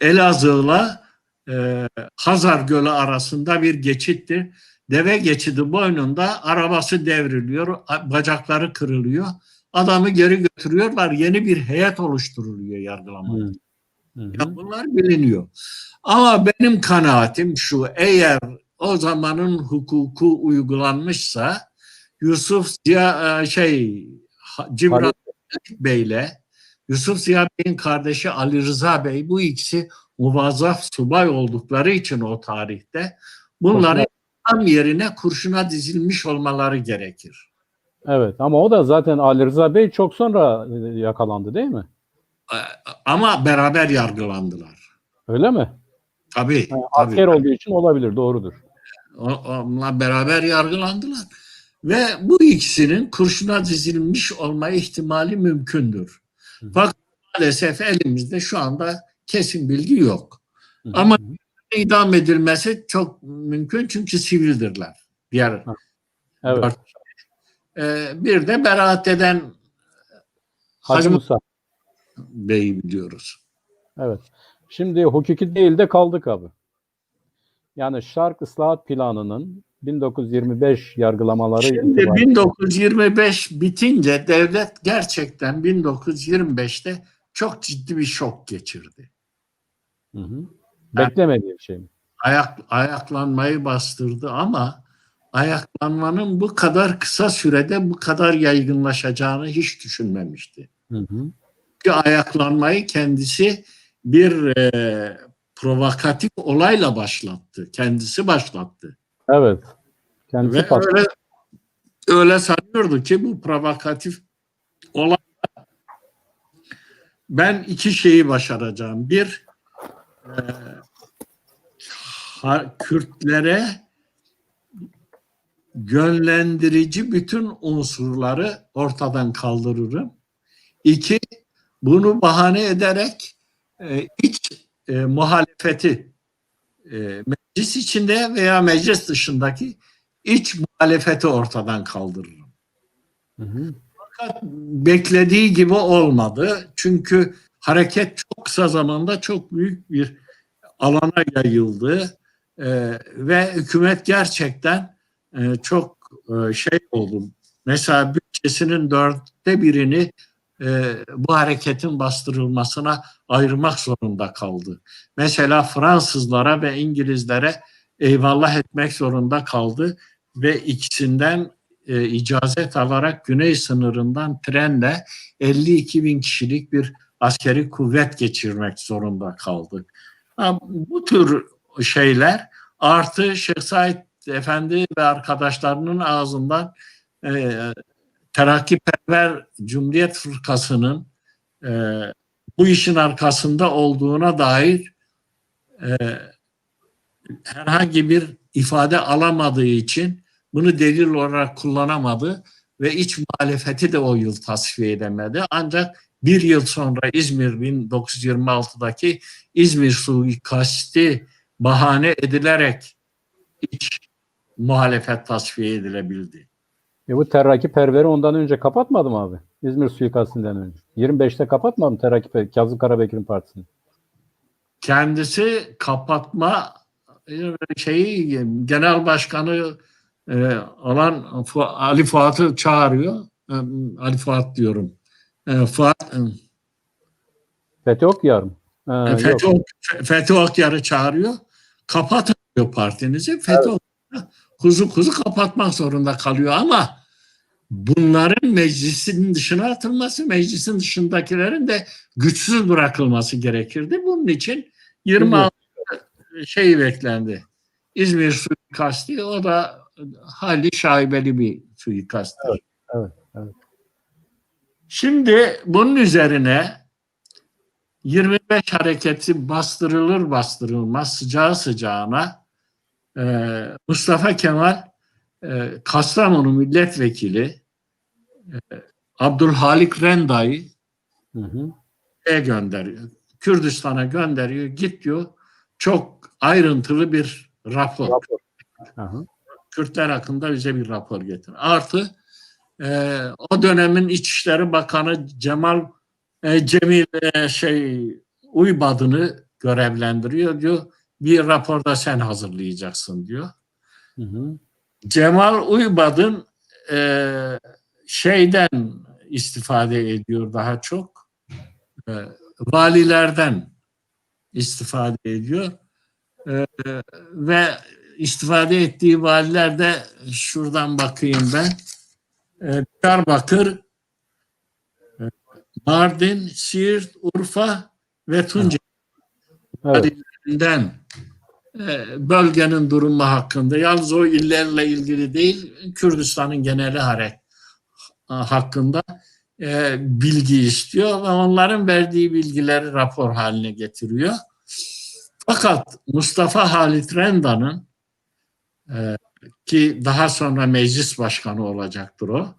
Elazığ'la Hazar Gölü arasında bir geçittir. Deve geçidi boynunda arabası devriliyor, bacakları kırılıyor. Adamı geri götürüyorlar. Yeni bir heyet oluşturuluyor yargılamada. Ya bunlar biliniyor. Ama benim kanaatim şu, eğer o zamanın hukuku uygulanmışsa Yusuf Ziya Cibran Bey'le Yusuf Ziya Bey'in kardeşi Ali Rıza Bey, bu ikisi muvazzaf subay oldukları için o tarihte bunların tam yerine kurşuna dizilmiş olmaları gerekir. Evet, ama o da zaten Ali Rıza Bey çok sonra yakalandı değil mi? Ama beraber yargılandılar. Öyle mi? Tabii. Asker olduğu için olabilir, doğrudur. Onunla beraber yargılandılar. Ve bu ikisinin kurşuna dizilmiş olma ihtimali mümkündür. Fakat maalesef elimizde şu anda kesin bilgi yok. Ama idam edilmesi çok mümkün çünkü sivildirler. Diğer evet. Bir de beraat eden Hacı Musa Bey'i biliyoruz. Evet. Şimdi hukuki değil de kaldık abi. Yani Şark Islahat Planı'nın 1925 yargılamaları Şimdi 1925 bitince devlet gerçekten 1925'te çok ciddi bir şok geçirdi. Beklemediği bir şey mi? Ayaklanmayı bastırdı ama ayaklanmanın bu kadar kısa sürede bu kadar yaygınlaşacağını hiç düşünmemişti. Çünkü ayaklanmayı kendisi bir provokatif olayla başlattı. Kendisi başlattı. Evet. Kendisi ve öyle sanıyordu ki bu provokatif olay ben iki şeyi başaracağım. Bir, Kürtlere yönlendirici bütün unsurları ortadan kaldırırım. İki, bunu bahane ederek iç muhalefeti meclis içinde veya meclis dışındaki iç muhalefeti ortadan kaldırırım. Fakat beklediği gibi olmadı. Çünkü hareket çok kısa zamanda çok büyük bir alana yayıldı ve hükümet gerçekten çok şey oldu. Mesela bütçesinin 1/4'ünü bu hareketin bastırılmasına ayırmak zorunda kaldı. Mesela Fransızlara ve İngilizlere eyvallah etmek zorunda kaldı ve ikisinden icazet alarak güney sınırından trenle 52 bin kişilik bir askeri kuvvet geçirmek zorunda kaldı. Bu tür şeyler artı Şeyh Said Efendi ve arkadaşlarının ağzından Terakkiperver Cumhuriyet Fırkası'nın bu işin arkasında olduğuna dair herhangi bir ifade alamadığı için bunu delil olarak kullanamadı ve iç muhalefeti de o yıl tasfiye edemedi. Ancak bir yıl sonra İzmir 1926'daki İzmir suikasti bahane edilerek iç muhalefet tasfiye edilebildi. Bu Terakkiperver'i ondan önce kapatmadı mı abi? İzmir suikastinden önce. 25'te kapatmadı mı Terakkiperver, Kazım Karabekir'in partisini? Kendisi kapatma şeyi genel başkanı olan Ali Fuat'ı çağırıyor. Ali Fuat diyorum. Fuat Fethi Okyar mı? Fethi Okyar'ı çağırıyor. Kapatıyor partinizi. Fethi Okyar'ı kuzu kapatmak zorunda kalıyor ama bunların meclisin dışına atılması, meclisin dışındakilerin de güçsüz bırakılması gerekirdi. Bunun için 26 şey beklendi. İzmir suikasti, o da hali şaibeli bir suikastır. Evet. Şimdi bunun üzerine 25 hareketi bastırılır bastırılmaz sıcağı sıcağına Mustafa Kemal Kastamonu milletvekili Abdülhalik Renda'yı gönderiyor. Kürdistan'a gönderiyor. Git diyor. Çok ayrıntılı bir rapor. Kürtler hakkında bize bir rapor getir. Artı o dönemin İçişleri Bakanı Cemil Uybadın'ı görevlendiriyor diyor. Bir raporda sen hazırlayacaksın diyor. Cemal Uybadın şeyden istifade ediyor daha çok. Valilerden istifade ediyor. Ve istifade ettiği valiler de şuradan bakayım ben. Diyarbakır, Mardin, Siirt, Urfa ve Tunceli Evet. illerinden bölgenin durumu hakkında, yalnız o illerle ilgili değil, Kürdistan'ın geneli hakkında bilgi istiyor ve onların verdiği bilgileri rapor haline getiriyor. Fakat Mustafa Halit Renda'nın ki daha sonra meclis başkanı olacaktır o,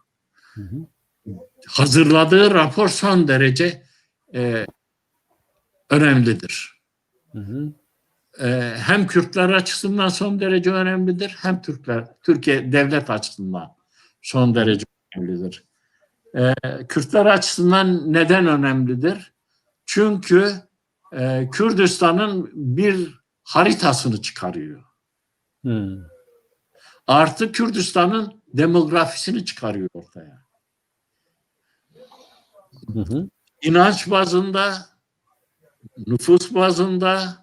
Hı hı. hazırladığı rapor son derece önemlidir. Hı hı. Hem Kürtler açısından son derece önemlidir, hem Türkiye devlet açısından son derece önemlidir. Kürtler açısından neden önemlidir? Çünkü Kürdistan'ın bir haritasını çıkarıyor. Hı. Artı Kürdistan'ın demografisini çıkarıyor ortaya. Hı hı. İnanç bazında, nüfus bazında,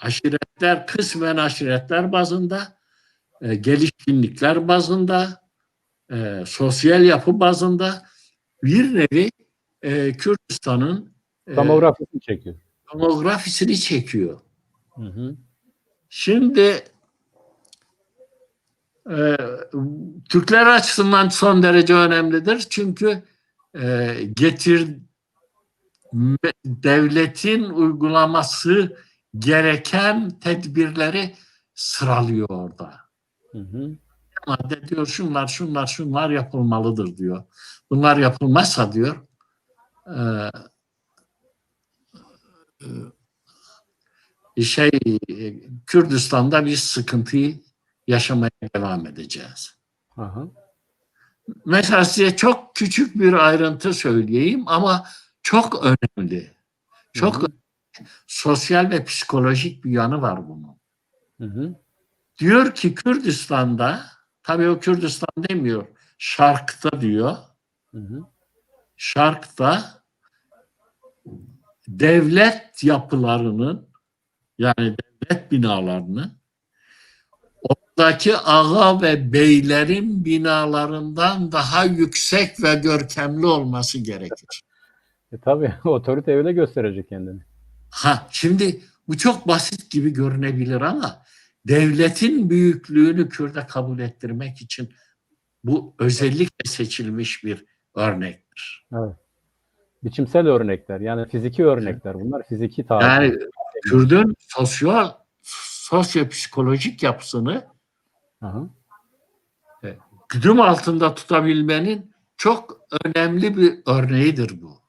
aşiretler, kısmen aşiretler bazında, gelişkinlikler bazında, sosyal yapı bazında bir nevi Kürdistan'ın Demografisini çekiyor. demografisini çekiyor. Hı hı. Şimdi Türkler açısından son derece önemlidir. Çünkü devletin uygulaması gereken tedbirleri sıralıyor orada. Hı hı. Madde diyor şunlar yapılmalıdır diyor. Bunlar yapılmazsa diyor Kürdistan'da bir sıkıntıyı yaşamaya devam edeceğiz. Aha. Mesela size çok küçük bir ayrıntı söyleyeyim ama çok önemli. Çok Hı hı. sosyal ve psikolojik bir yanı var bunun. Hı hı. Diyor ki Kürdistan'da, tabii o Kürdistan demiyor, Şark'ta diyor, Hı hı. Şark'ta devlet yapılarının, yani devlet binalarının oradaki ağa ve beylerin binalarından daha yüksek ve görkemli olması gerekir. Tabii otorite öyle gösterecek kendini. Şimdi bu çok basit gibi görünebilir ama devletin büyüklüğünü Kürt'e kabul ettirmek için bu özellikle seçilmiş bir örnektir. Evet. Biçimsel örnekler, yani fiziki örnekler. Bunlar fiziki tarih. Yani Kürt'ün sosyopsikolojik yapısını Aha. güdüm altında tutabilmenin çok önemli bir örneğidir bu.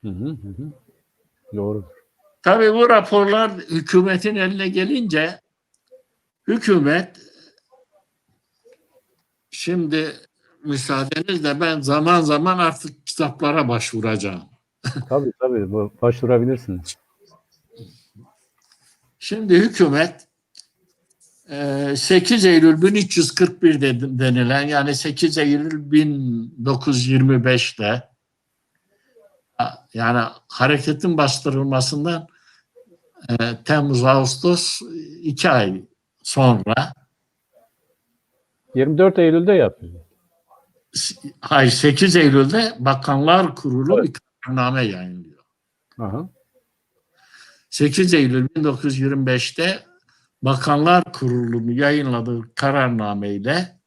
Hı hı. Hı hı. Doğru. Tabii bu raporlar hükümetin eline gelince hükümet, şimdi müsaadenizle ben zaman zaman artık kitaplara başvuracağım. Tabii başvurabilirsiniz. Şimdi hükümet 8 Eylül 1341 denilen, yani 8 Eylül 1925'te, yani hareketin bastırılmasından Temmuz Ağustos 2 ay sonra, 24 Eylül'de yapıyor. hayır 8 Eylül'de Bakanlar Kurulu Evet. bir kararname yayınlıyor. Aha. 8 Eylül 1925'te Bakanlar Kurulu'nun yayınladığı kararnameyle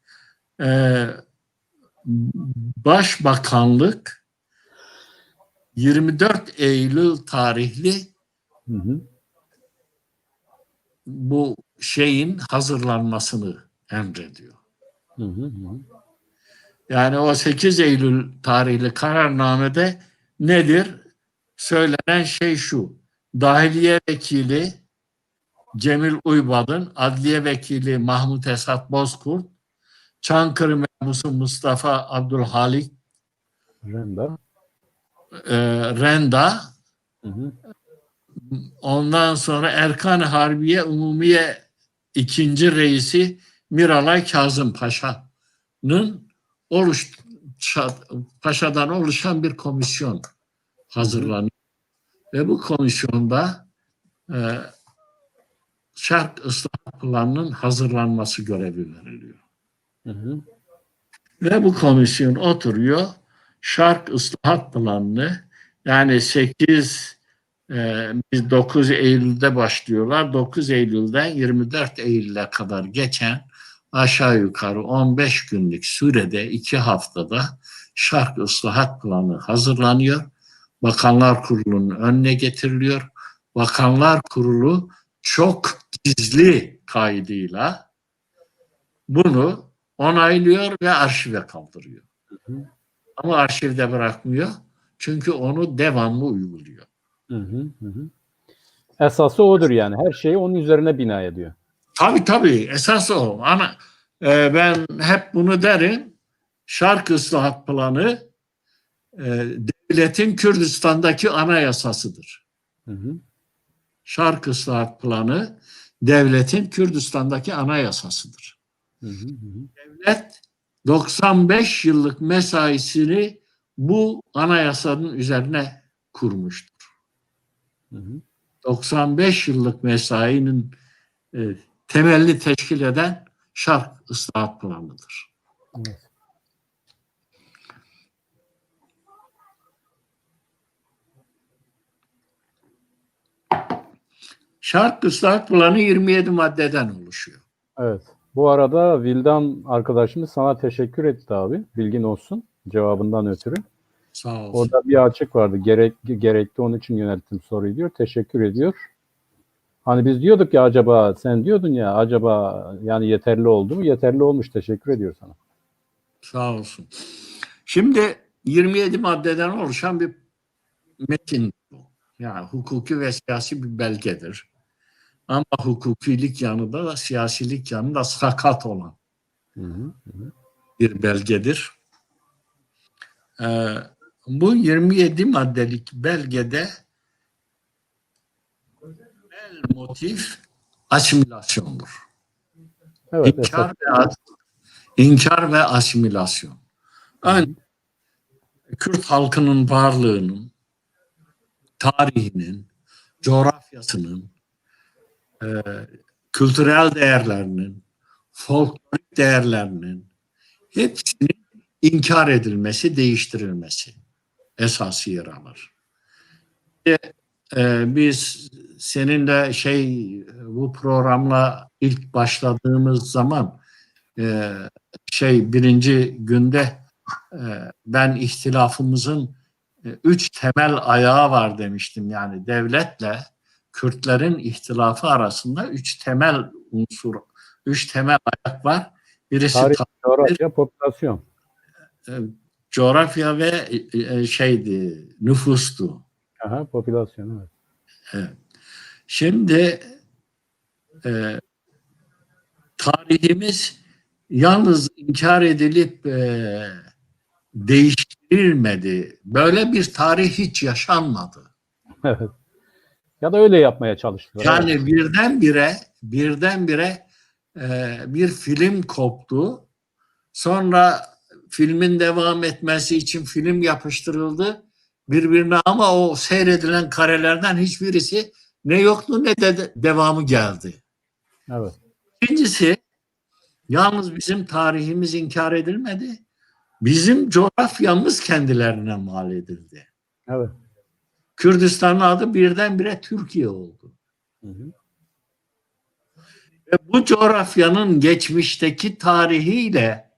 Başbakanlık 24 Eylül tarihli Hı hı. bu şeyin hazırlanmasını emrediyor. Hı hı. Hı. Yani o 8 Eylül tarihli kararnamede nedir? Söylenen şey şu: Dahiliye Vekili Cemil Uybad'ın, Adliye Vekili Mahmut Esat Bozkurt, Çankırı Mebusu Mustafa Abdülhalik Renda, Hı hı. ondan sonra Erkan Harbiye Umumiye ikinci reisi Miralay Kazım Paşa'nın Paşa'dan oluşan bir komisyon hazırlanıyor. Ve bu komisyonda Şark Islah Planı'nın hazırlanması görevi veriliyor. Hı hı. Ve bu komisyon oturuyor, Şark Islahat Planı'nı Yani biz 9 Eylül'de başlıyorlar. 9 Eylül'den 24 Eylül'e kadar geçen aşağı yukarı 15 günlük sürede 2 haftada şark ıslahat planı hazırlanıyor. Bakanlar Kurulu'nun önüne getiriliyor. Bakanlar Kurulu çok gizli kaydıyla bunu onaylıyor ve arşive kaldırıyor. Ama arşivde bırakmıyor. Çünkü onu devamlı uyguluyor. Esası odur yani. Her şeyi onun üzerine bina ediyor. Tabii. Esas o. Ben hep bunu derim. Şark ıslahat planı devletin Kürdistan'daki anayasasıdır. Şark ıslahat planı devletin Kürdistan'daki anayasasıdır. Devlet 95 yıllık mesaisini bu anayasanın üzerine kurmuştur. 95 yıllık mesainin temelini teşkil eden şark ıslahat planıdır. Evet. Şark ıslahat planı 27 maddeden oluşuyor. Evet. Bu arada Vildan arkadaşımız sana teşekkür etti abi. Bilgin olsun cevabından ötürü. Sağ olsun. Orada bir açık vardı. Gerekti onun için yönelttim soruyu diyor. Teşekkür ediyor. Hani biz diyorduk ya acaba sen diyordun ya acaba yani yeterli oldu mu? Yeterli olmuş. Teşekkür ediyor sana. Sağ olsun. Şimdi 27 maddeden oluşan bir metin bu. Yani hukuki ve siyasi bir belgedir. Ama hukukilik yanında da siyasilik yanında sakat olan bir belgedir. Bu 27 maddelik belgede temel motif asimilasyondur. Evet. İnkar ve asimilasyon. Kürt halkının varlığının, tarihinin, coğrafyasının, kültürel değerlerinin, folklorik değerlerinin hepsinin inkar edilmesi, değiştirilmesi esası yer alır. Biz seninle bu programla ilk başladığımız zaman birinci günde ben ihtilafımızın 3 temel ayağı var demiştim. Yani devletle Kürtlerin ihtilafı arasında 3 temel unsur, 3 temel ayak var. Birisi tarih, coğrafya, popülasyon. Coğrafya ve nüfustu. Popülasyon, evet. Evet. Şimdi tarihimiz yalnız inkar edilip değiştirilmedi. Böyle bir tarih hiç yaşanmadı. Evet. Ya da öyle yapmaya çalıştılar. Yani evet. birdenbire bir film koptu. Sonra filmin devam etmesi için film yapıştırıldı birbirine ama o seyredilen karelerden hiçbirisi ne yoktu ne de devamı geldi. Evet. İkincisi, yalnız bizim tarihimiz inkar edilmedi. Bizim coğrafyamız kendilerine mal edildi. Evet. Kürdistan'ın adı birdenbire Türkiye oldu. Ve bu coğrafyanın geçmişteki tarihiyle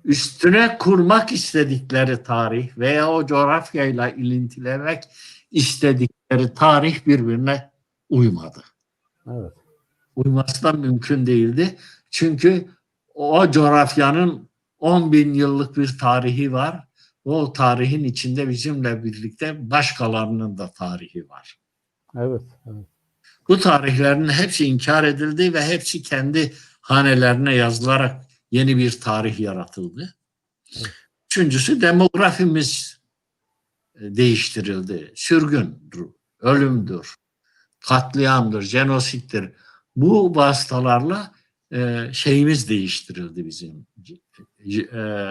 üstüne kurmak istedikleri tarih veya o coğrafyayla ilintilemek istedikleri tarih birbirine uymadı. Evet. Uyması da mümkün değildi. Çünkü o coğrafyanın 10.000 yıllık bir tarihi var. O tarihin içinde bizimle birlikte başkalarının da tarihi var. Evet. Evet. Bu tarihlerin hepsi inkar edildi ve hepsi kendi hanelerine yazılarak yeni bir tarih yaratıldı. Evet. Üçüncüsü demografimiz değiştirildi. Sürgündür, ölümdür, katliamdır, jenosittir. Bu vasıtalarla şeyimiz değiştirildi bizim.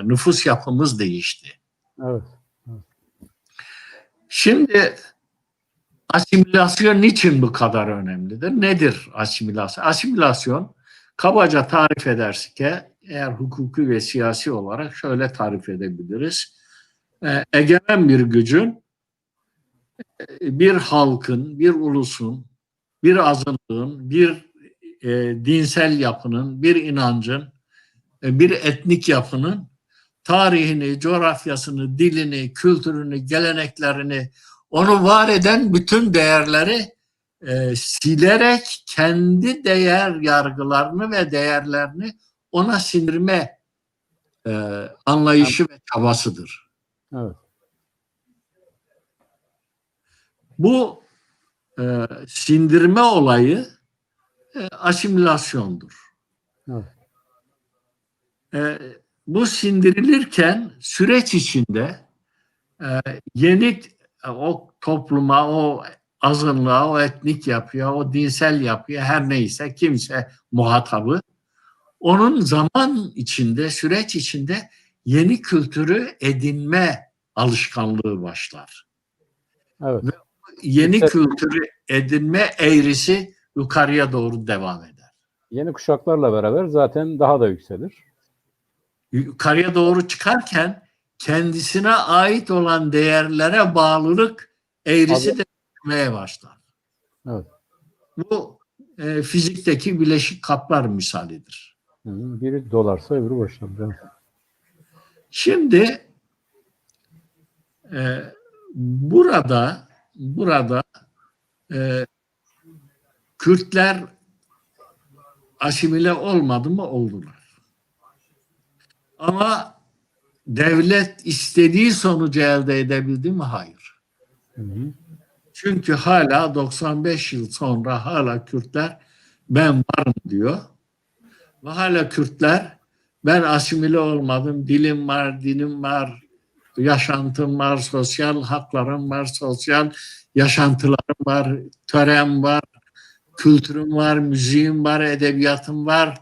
Nüfus yapımız değişti. Evet. Evet. Şimdi asimilasyon niçin bu kadar önemlidir? Nedir asimilasyon? Asimilasyon kabaca tarif edersek eğer hukuki ve siyasi olarak şöyle tarif edebiliriz. egemen bir gücün, bir halkın, bir ulusun, bir azınlığın, bir dinsel yapının, bir inancın, bir etnik yapının tarihini, coğrafyasını, dilini, kültürünü, geleneklerini, onu var eden bütün değerleri silerek kendi değer yargılarını ve değerlerini ona sindirme anlayışı ve çabasıdır. Evet. Bu sindirme olayı asimilasyondur. Evet. Bu sindirilirken süreç içinde yeni o topluma, o azınlığa, o etnik yapıya, o dinsel yapıya, her neyse kimse muhatabı, onun zaman içinde, süreç içinde yeni kültürü edinme alışkanlığı başlar. Evet. Ve yeni kültürü edinme eğrisi yukarıya doğru devam eder. Yeni kuşaklarla beraber zaten daha da yükselir. Yukarıya doğru çıkarken kendisine ait olan değerlere bağlılık eğrisi de düşmeye başlar. Evet. Bu fizikteki bileşik kaplar misalidir. Biri dolarsa öbürü boşanır. Şimdi burada Kürtler asimile olmadı mı? Oldular. Ama devlet istediği sonucu elde edebildi mi? Hayır. Çünkü hala 95 yıl sonra hala Kürtler ben varım diyor. Ve hala Kürtler ben asimile olmadım, dilim var, dinim var, yaşantım var, sosyal haklarım var, sosyal yaşantılarım var, törem var, kültürüm var, müziğim var, edebiyatım var,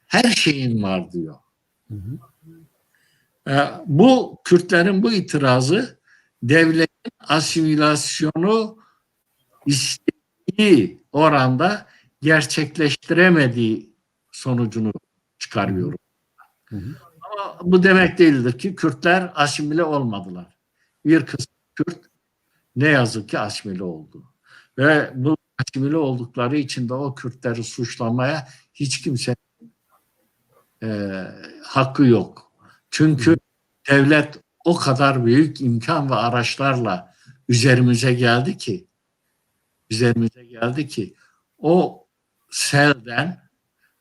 her şeyim var diyor. Bu Kürtlerin bu itirazı devletin asimilasyonu istediği oranda gerçekleştiremediği sonucunu çıkarıyorum. Ama bu demek değildir ki Kürtler asimile olmadılar. Bir kısım Kürt ne yazık ki asimile oldu. Ve bu asimile oldukları için de o Kürtleri suçlamaya hiç kimsenin hakkı yok. Çünkü devlet o kadar büyük imkan ve araçlarla üzerimize geldi ki o selden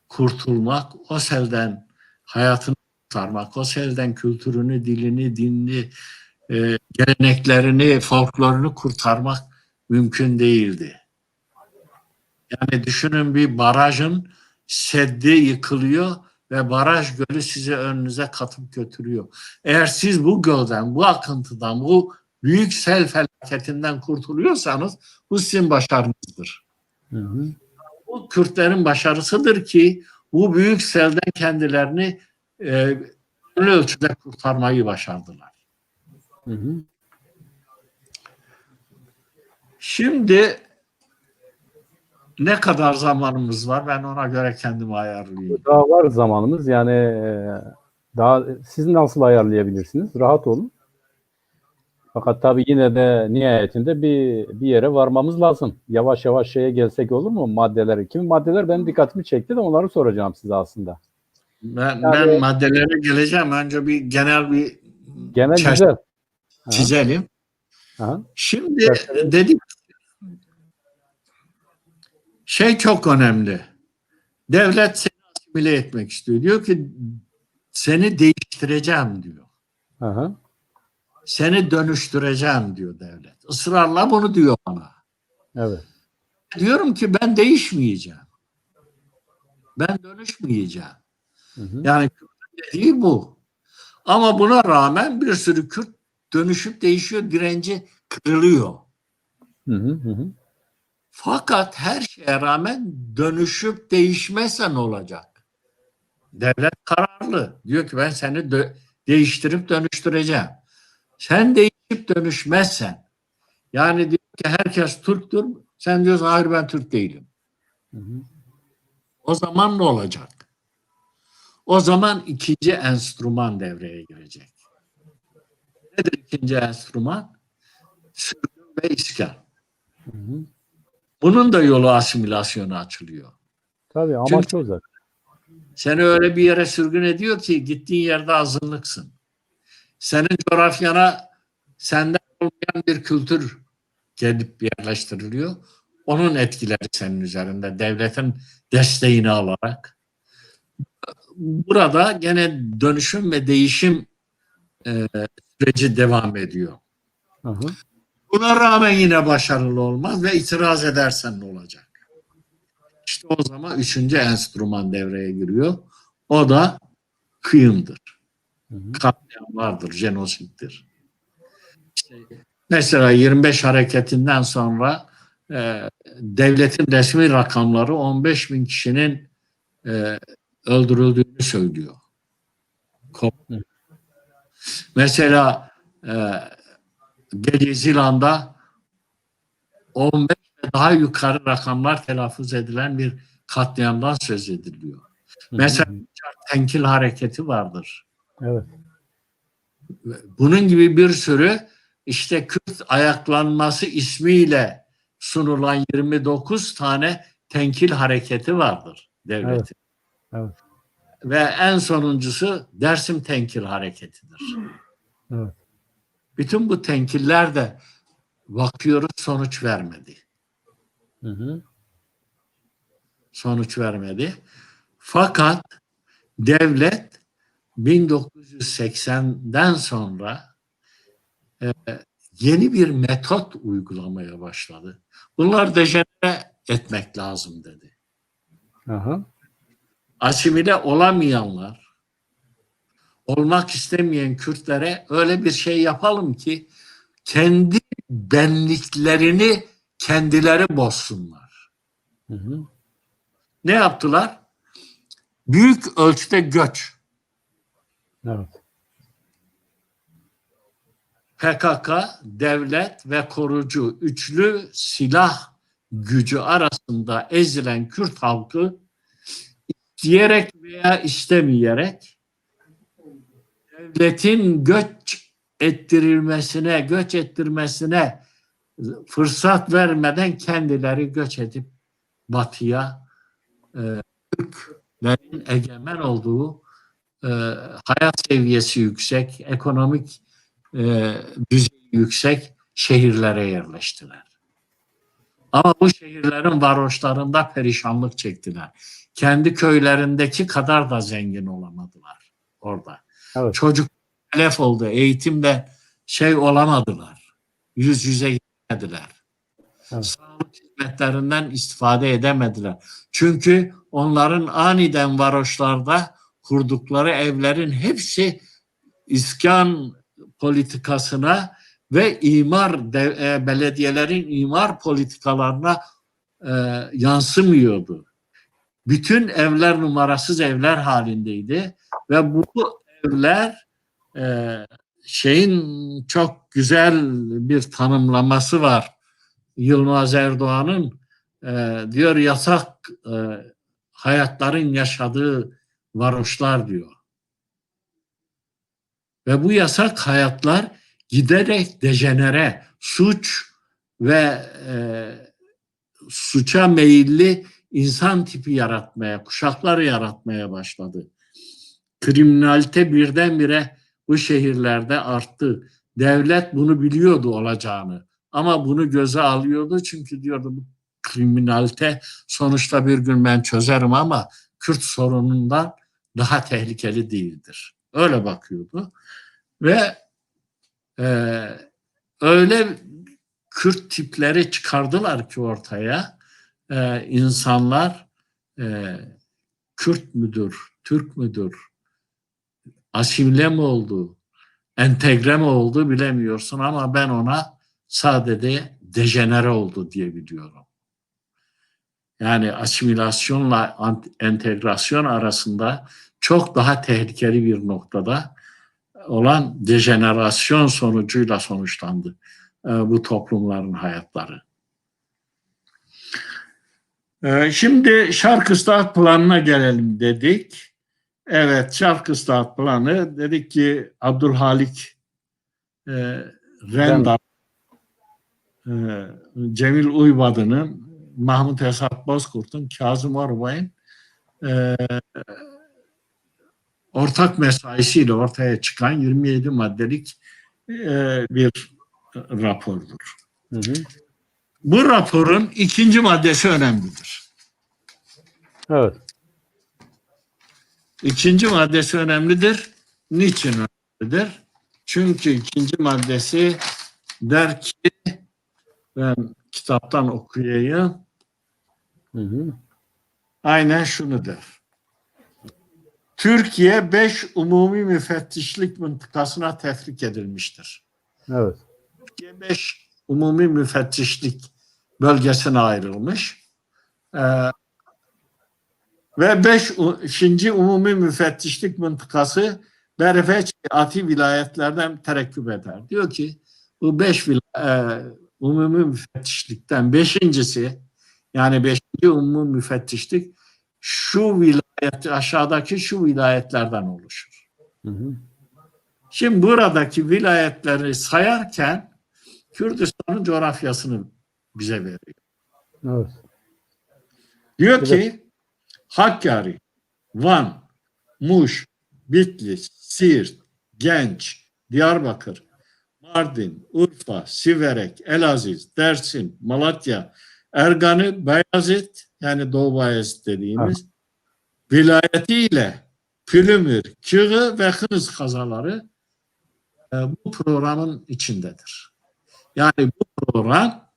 kurtulmak, o selden hayatını kurtarmak, o selden kültürünü, dilini, dinini, geleneklerini, folklorunu kurtarmak mümkün değildi. Yani düşünün, bir barajın seddi yıkılıyor ve baraj gölü sizi önünüze katıp götürüyor. Eğer siz bu gölden, bu akıntıdan, bu büyük sel felaketinden kurtuluyorsanız bu sizin başarınızdır. Bu Kürtlerin başarısıdır ki bu büyük selden kendilerini ölçüde kurtarmayı başardılar. Şimdi ne kadar zamanımız var? Ben ona göre kendimi ayarlayayım. Daha var zamanımız. Yani daha siz nasıl ayarlayabilirsiniz? Rahat olun. Fakat tabii yine de nihayetinde bir yere varmamız lazım. Yavaş yavaş şeye gelsek olur mu? Maddeleri. Kimi maddeler benim dikkatimi çekti de onları soracağım size aslında. Ben maddelere geleceğim. Önce bir genel güzel. Çizelim. Aha. Şimdi dedik, şey çok önemli. Devlet seni asimile etmek istiyor. Diyor ki seni değiştireceğim diyor. Aha. Seni dönüştüreceğim diyor devlet. Israrla bunu diyor bana. Evet. Diyorum ki ben değişmeyeceğim. Ben dönüşmeyeceğim. Yani Kürt dediği bu. Ama buna rağmen bir sürü Kürt dönüşüp değişiyor, direnci kırılıyor. Fakat her şeye rağmen dönüşüp değişmezse ne olacak? Devlet kararlı. Diyor ki ben seni değiştirip dönüştüreceğim. Sen değişip dönüşmezsen, yani diyor ki herkes Türktür, sen diyorsun hayır ben Türk değilim. O zaman ne olacak? O zaman ikinci enstrüman devreye girecek. Nedir ikinci enstrüman? Sürgün ve iskan. Hı hı. Bunun da yolu asimilasyona açılıyor. Tabii amaç Çünkü o zaten. seni öyle bir yere sürgün ediyor ki gittiğin yerde azınlıksın. Senin coğrafyana senden olmayan bir kültür gelip yerleştiriliyor. Onun etkileri senin üzerinde devletin desteğini alarak. Burada gene dönüşüm ve değişim süreci devam ediyor. Hı hı. Buna rağmen yine başarılı olmaz ve itiraz edersen ne olacak? İşte o zaman üçüncü enstrüman devreye giriyor. O da kıyımdır. Hı hı. Katliamlardır, jenosittir. İşte mesela 25 hareketinden sonra devletin resmi rakamları 15 bin kişinin öldürüldüğünü söylüyor. Hı. Mesela Gezilan'da 15 ve daha yukarı rakamlar telaffuz edilen bir katliamdan söz ediliyor. Hı Mesela hı. Tenkil hareketi vardır. Evet. Bunun gibi bir sürü işte Kürt ayaklanması ismiyle sunulan 29 tane tenkil hareketi vardır Evet. devletin. Evet. Ve en sonuncusu Dersim Tenkil hareketidir. Evet. Bütün bu tenkiller de bakıyoruz sonuç vermedi. Hı hı. Sonuç vermedi. Fakat devlet 1980'den sonra yeni bir metot uygulamaya başladı. Bunlar dejenere etmek lazım dedi. Aha. Asimile olamayanlar, olmak istemeyen Kürtlere öyle bir şey yapalım ki kendi benliklerini kendileri bozsunlar. Hı hı. Ne yaptılar? Büyük ölçüde göç. Evet. PKK, devlet ve korucu üçlü silah gücü arasında ezilen Kürt halkı diyerek veya istemeyerek devletin göç ettirmesine fırsat vermeden kendileri göç edip batıya Türklerin egemen olduğu hayat seviyesi yüksek, ekonomik düzey yüksek şehirlere yerleştiler. Ama bu şehirlerin varoşlarında perişanlık çektiler. Kendi köylerindeki kadar da zengin olamadılar orada. Evet. Çocuk telef oldu, eğitimde olamadılar. Yüz yüze gelmediler. Evet. Sağlık hizmetlerinden istifade edemediler. Çünkü onların aniden varoşlarda kurdukları evlerin hepsi iskan politikasına ve belediyelerin imar politikalarına yansımıyordu. Bütün evler numarasız evler halindeydi ve bu evler çok güzel bir tanımlaması var. Yılmaz Erdoğan'ın diyor yasak hayatların yaşadığı varoşlar diyor. Ve bu yasak hayatlar giderek dejenere, suç ve suça meyilli insan tipi yaratmaya, kuşaklar yaratmaya başladı. Kriminalite birdenbire bu şehirlerde arttı. Devlet bunu biliyordu olacağını ama bunu göze alıyordu çünkü diyordu bu kriminalite sonuçta bir gün ben çözerim ama Kürt sorunundan daha tehlikeli değildir. Öyle bakıyordu. Ve öyle Kürt tipleri çıkardılar ki ortaya insanlar Kürt müdür, Türk müdür, asimile mi oldu, entegre mi oldu bilemiyorsun ama ben ona sadece dejenere oldu diye biliyorum. Yani asimilasyonla entegrasyon arasında çok daha tehlikeli bir noktada olan dejenerasyon sonucuyla sonuçlandı bu toplumların hayatları. Şimdi Şark Islahat Planı'na gelelim dedik. Evet, Şark Islahat Planı dedik ki Abdülhalik Rendal, Cemil Uybadı'nın, Mahmut Esat Bozkurt'un, Kazım Orbay'ın ortak mesaisiyle ortaya çıkan 27 maddelik bir rapordur. Hı hı. Bu raporun ikinci maddesi önemlidir. Evet. İkinci maddesi önemlidir. Niçin önemlidir? Çünkü ikinci maddesi der ki, ben kitaptan okuyayım, Hı hı. aynen şunu der. Türkiye 5 umumi müfettişlik mıntıkasına tefrik edilmiştir. Evet. Türkiye 5 umumi müfettişlik bölgesine ayrılmış. Ve 5. umumi müfettişlik mıntıkası Berefeç Ati vilayetlerden terekküp eder. Diyor ki bu 5 umumi müfettişlikten 5.'si, yani 5. umumi müfettişlik şu vilayet, aşağıdaki şu vilayetlerden oluşur. Hı hı. Şimdi buradaki vilayetleri sayarken Kürdistan'ın coğrafyasını bize veriyor. Evet. Diyor Bir de ki Hakkari, Van, Muş, Bitlis, Siirt, Genç, Diyarbakır, Mardin, Urfa, Siverek, Elaziz, Dersim, Malatya, Ergani, Beyazıt, yani Doğu Bayezid dediğimiz vilayetiyle Pülümür, Çığ ve Hınız kazaları bu programın içindedir. Yani bu program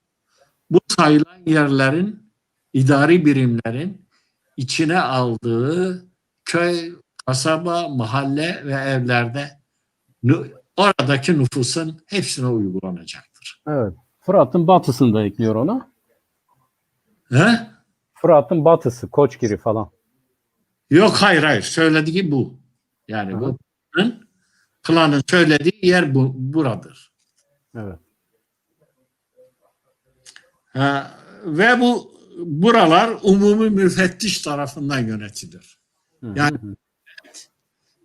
bu sayılan yerlerin, idari birimlerin içine aldığı köy, kasaba, mahalle ve evlerde oradaki nüfusun hepsine uygulanacaktır. evet. Fırat'ın batısını da ekliyor ona. He? Fırat'ın batısı, Koçgiri falan. Yok, hayır. Söylediği bu. Yani Aha. bu planın söylediği yer buradır. Evet. Ve buralar umumi müfettiş tarafından yönetilir. Hı Yani hı.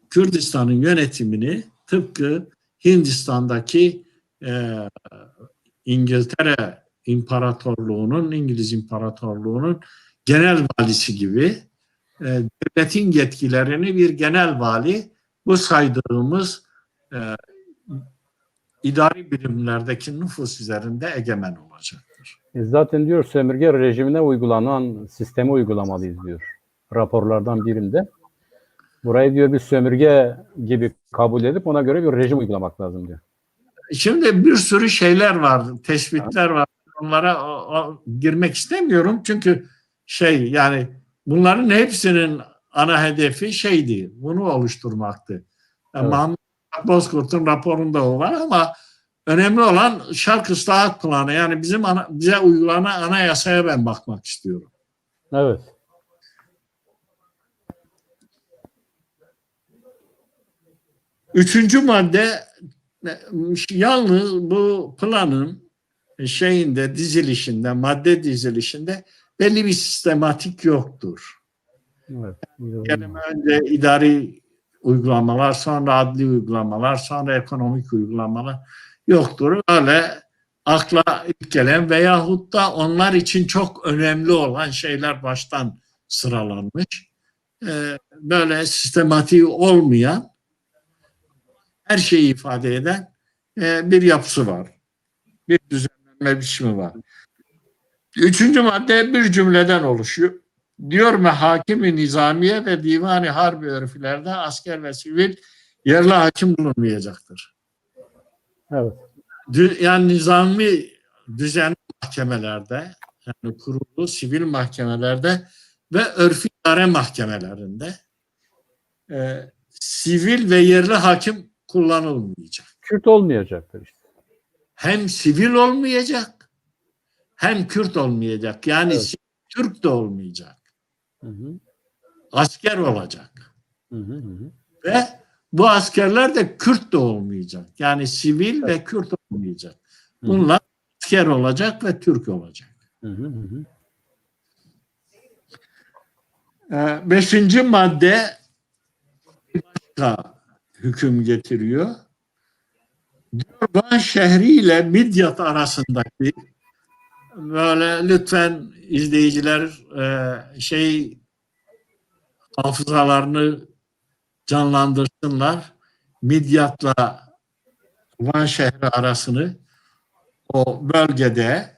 Kürdistan'ın yönetimini tıpkı Hindistan'daki İngiltere İmparatorluğu'nun, İngiliz İmparatorluğu'nun genel valisi gibi devletin yetkilerini bir genel vali bu saydığımız idari birimlerdeki nüfus üzerinde egemen olacaktır. Zaten diyor sömürge rejimine uygulanan sistemi uygulamalıyız diyor. Raporlardan birinde. Burayı diyor bir sömürge gibi kabul edip ona göre bir rejim uygulamak lazım diyor. Şimdi bir sürü şeyler var, tespitler var. Onlara girmek istemiyorum. Çünkü yani bunların hepsinin ana hedefi şeydi, bunu oluşturmaktı. Yani Evet. Mahmut Bozkurt'un raporunda o var ama önemli olan Şark Islahat Planı. Yani bize uygulanan anayasaya ben bakmak istiyorum. Evet. Üçüncü madde, yalnız bu planın dizilişinde, madde dizilişinde belli bir sistematik yoktur. Evet. Yani önce idari uygulamalar, sonra adli uygulamalar, sonra ekonomik uygulamalar yoktur. Öyle akla ilk gelen veyahut da onlar için çok önemli olan şeyler baştan sıralanmış. Böyle sistematiği olmayan, her şeyi ifade eden bir yapısı var. Bir düzenlenme biçimi var. Üçüncü madde bir cümleden oluşuyor. Diyor mu hakimi nizamiye ve divani harbi örfülerde asker ve sivil yerli hakim bulunmayacaktır. Evet. Yani nizami düzenli mahkemelerde, yani kurulu sivil mahkemelerde ve örfü idare mahkemelerinde sivil ve yerli hakim kullanılmayacak. Kürt olmayacaktır işte. Hem sivil olmayacak hem Kürt olmayacak. Yani Evet. Türk de olmayacak. Hı hı. Asker olacak. Hı hı hı. Ve bu askerler de Kürt de olmayacak. Yani sivil Evet. ve Kürt olmayacak. Hı hı. Bunlar asker olacak ve Türk olacak. Hı hı hı. Beşinci madde başka hüküm getiriyor. Van şehri ile Midyat arasındaki, böyle lütfen izleyiciler hafızalarını canlandırsınlar. Midyat'la Van şehri arasını, o bölgede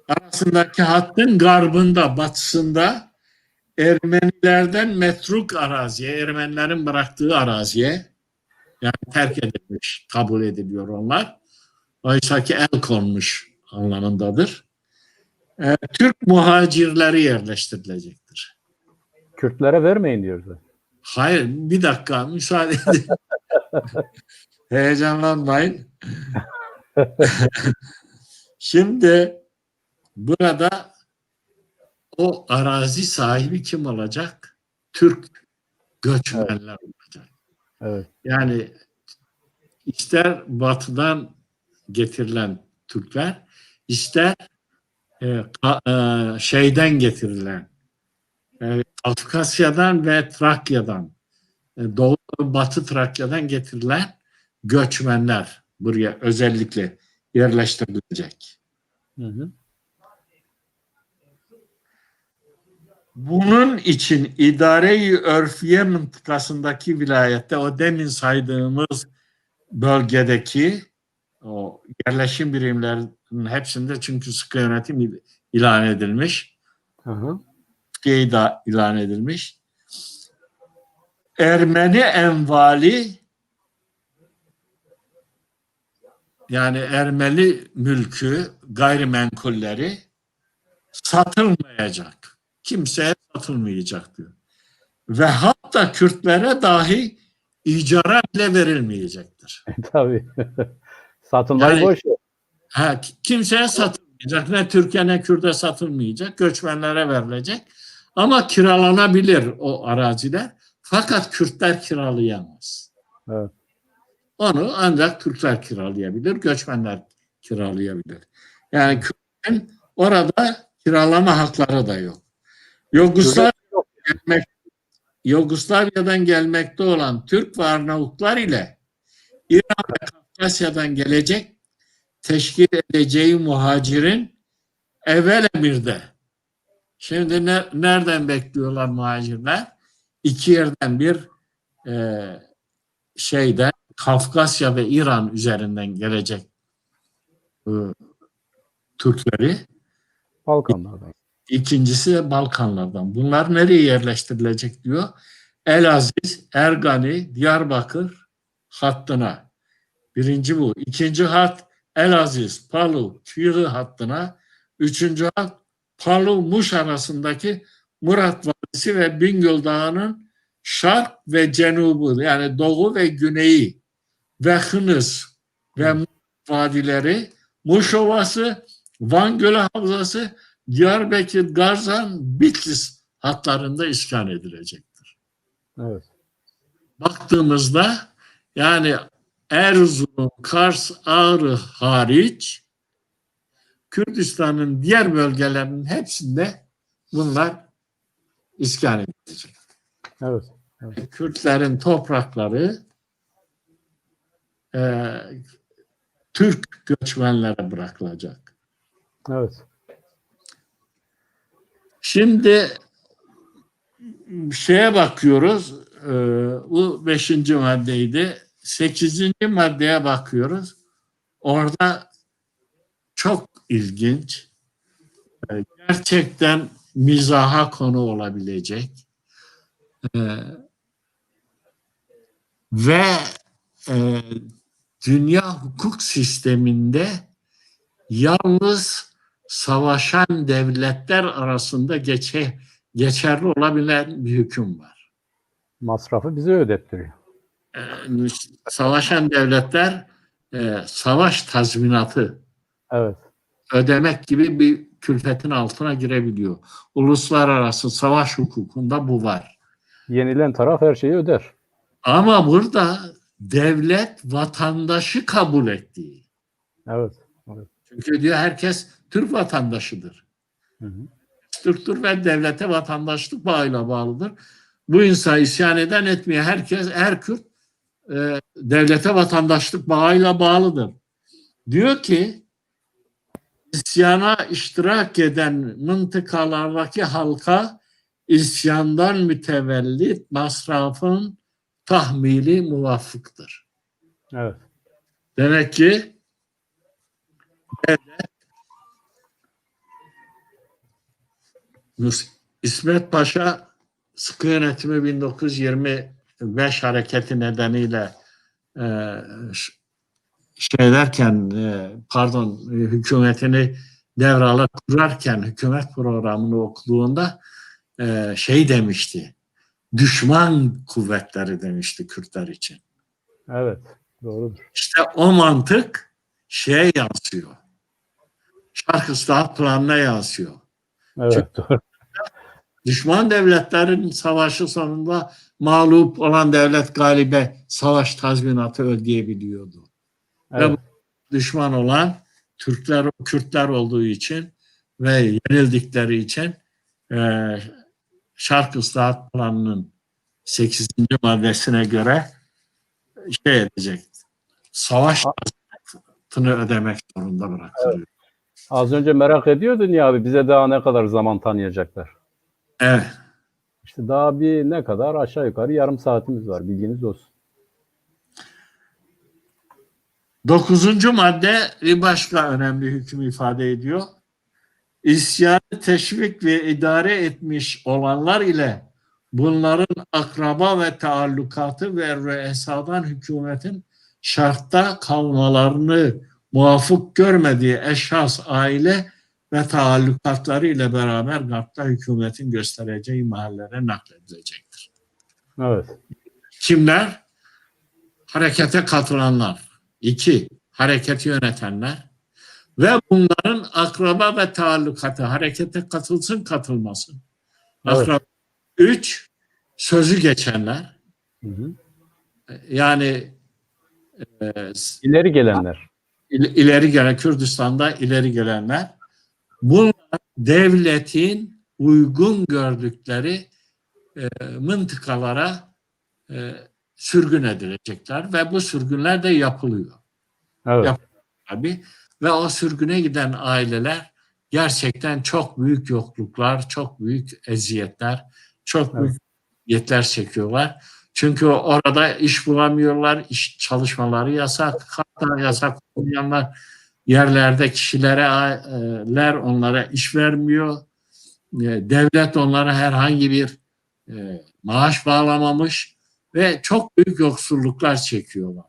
arasındaki hattın garbında, batısında Ermenilerden metruk araziye, Ermenilerin bıraktığı araziye, yani terk edilmiş, kabul ediliyor onlar. Oysa ki el konmuş anlamındadır. Türk muhacirleri yerleştirilecektir. Kürtlere vermeyin diyoruz. Hayır, bir dakika müsaade edin. Heyecanlanmayın. Şimdi burada o arazi sahibi kim olacak? Türk göçmenler olacak. Evet. Yani ister batıdan getirilen Türkler, ister şeyden getirilen, Kafkasya'dan ve Trakya'dan, Doğu Batı Trakya'dan getirilen göçmenler buraya özellikle yerleştirilecek. Hı hı. Bunun için idare-i örfiye mıntıkasındaki vilayette, o demin saydığımız bölgedeki o yerleşim birimlerinin hepsinde, çünkü sıkı yönetim ilan edilmiş. Hı hı. Sıkı'yı da ilan edilmiş. Ermeni envali, yani Ermeni mülkü, gayrimenkulleri satılmayacak. Kimseye satılmayacak diyor. Ve hatta Kürtlere dahi icara bile verilmeyecektir. Tabii. Satılmayı Yani, boş ver. kimseye satılmayacak. Ne Türkiye ne Kürt'e satılmayacak. Göçmenlere verilecek. Ama kiralanabilir o araziler. Fakat Kürtler kiralayamaz. Evet. Onu ancak Türkler kiralayabilir, göçmenler kiralayabilir. Yani Kürtlerin orada kiralama hakları da yok. Yugoslavya'dan gelmekte olan Türk ve Arnavutlar ile İran ve Kafkasya'dan gelecek teşkil edeceği muhacirin evvel emirde. Şimdi nereden bekliyorlar muhacirler? İki yerden bir şeyden, Kafkasya ve İran üzerinden gelecek Türkleri. Balkanlardan. İkincisi de Balkanlardan. Bunlar nereye yerleştirilecek diyor? Elaziz, Ergani, Diyarbakır hattına. Birinci bu. İkinci hat Elaziz, Palu, Çığırı hattına. Üçüncü hat Palu, Muş arasındaki Murat Vadisi ve Bingöl Dağı'nın şark ve cenubu, yani doğu ve güneyi ve Hınıs ve Muş vadileri, Muş Ovası, Van Gölü Havzası, Diyarbakır, Garzan, Bitlis hatlarında iskan edilecektir. Evet. Baktığımızda yani Erzurum, Kars, Ağrı hariç Kürdistan'ın diğer bölgelerinin hepsinde bunlar iskan edilecek. Evet. Evet. Kürtlerin toprakları Türk göçmenlere bırakılacak. Evet. Şimdi şeye bakıyoruz, bu 5. maddeydi. 8. maddeye bakıyoruz. Orada çok ilginç, gerçekten mizaha konu olabilecek ve dünya hukuk sisteminde yalnız savaşan devletler arasında geçerli olabilen bir hüküm var. Masrafı bize ödettiriyor. Savaşan devletler savaş tazminatı Evet. ödemek gibi bir külfetin altına girebiliyor. Uluslararası savaş hukukunda bu var. Yenilen taraf her şeyi öder. Ama burada devlet vatandaşı kabul ettiği. Evet. Evet. Çünkü diyor herkes Türk vatandaşıdır. Hı hı. Türktür ve devlete vatandaşlık bağıyla bağlıdır. Bu insan isyan eden etmeye herkes, her Kürt devlete vatandaşlık bağıyla bağlıdır. Diyor ki isyana iştirak eden mıntıkalardaki halka isyandan mütevellit masrafın tahmili muvafıktır. Evet. Demek ki İsmet Paşa sıkı yönetimi 1925 hareketi nedeniyle hükümetini devrala kurarken hükümet programını okuduğunda demişti. Düşman kuvvetleri demişti Kürtler için. Evet. Doğrudur. İşte o mantık yansıyor. Şark Islahat Planı'na yansıyor. Evet. Doğru. Düşman devletlerin savaşı sonunda mağlup olan devlet galibe savaş tazminatı ödeyebiliyordu. Evet. Ve düşman olan Kürtler olduğu için ve yenildikleri için Şark Islahat Planı'nın 8. maddesine göre edecek. Savaş tazminatını ödemek zorunda bırakılıyor. Evet. Az önce merak ediyordun ya abi, bize daha ne kadar zaman tanıyacaklar? Evet. İşte daha ne kadar, aşağı yukarı yarım saatimiz var, bilginiz olsun. 9. madde bir başka önemli hüküm ifade ediyor. İsyanı teşvik ve idare etmiş olanlar ile bunların akraba ve taallukatı ve rüesadan hükümetin şartta kalmalarını muvafık görmediği eşhas, aile ve taallukatları ile beraber Garp'ta hükümetin göstereceği mahallere nakledilecektir. Evet. Kimler? Harekete katılanlar. 2. Hareketi yönetenler. Ve bunların akraba ve taallukatı, harekete katılsın katılmasın. Evet. Akraba. 3. Sözü geçenler. Hı hı. Yani İleri gelenler. ileri gelen, Kürdistan'da ileri gelenler. Bunlar devletin uygun gördükleri mıntıkalara sürgün edilecekler ve bu sürgünler de yapılıyor. Evet. Tabii. Ve o sürgüne giden aileler gerçekten çok büyük yokluklar, çok büyük eziyetler, çok büyük eziyetler çekiyorlar. Çünkü orada iş bulamıyorlar, iş çalışmaları yasak, hatta yasak olmayanlar yerlerde kişilere onlara iş vermiyor. Devlet onlara herhangi bir maaş bağlamamış ve çok büyük yoksulluklar çekiyorlar.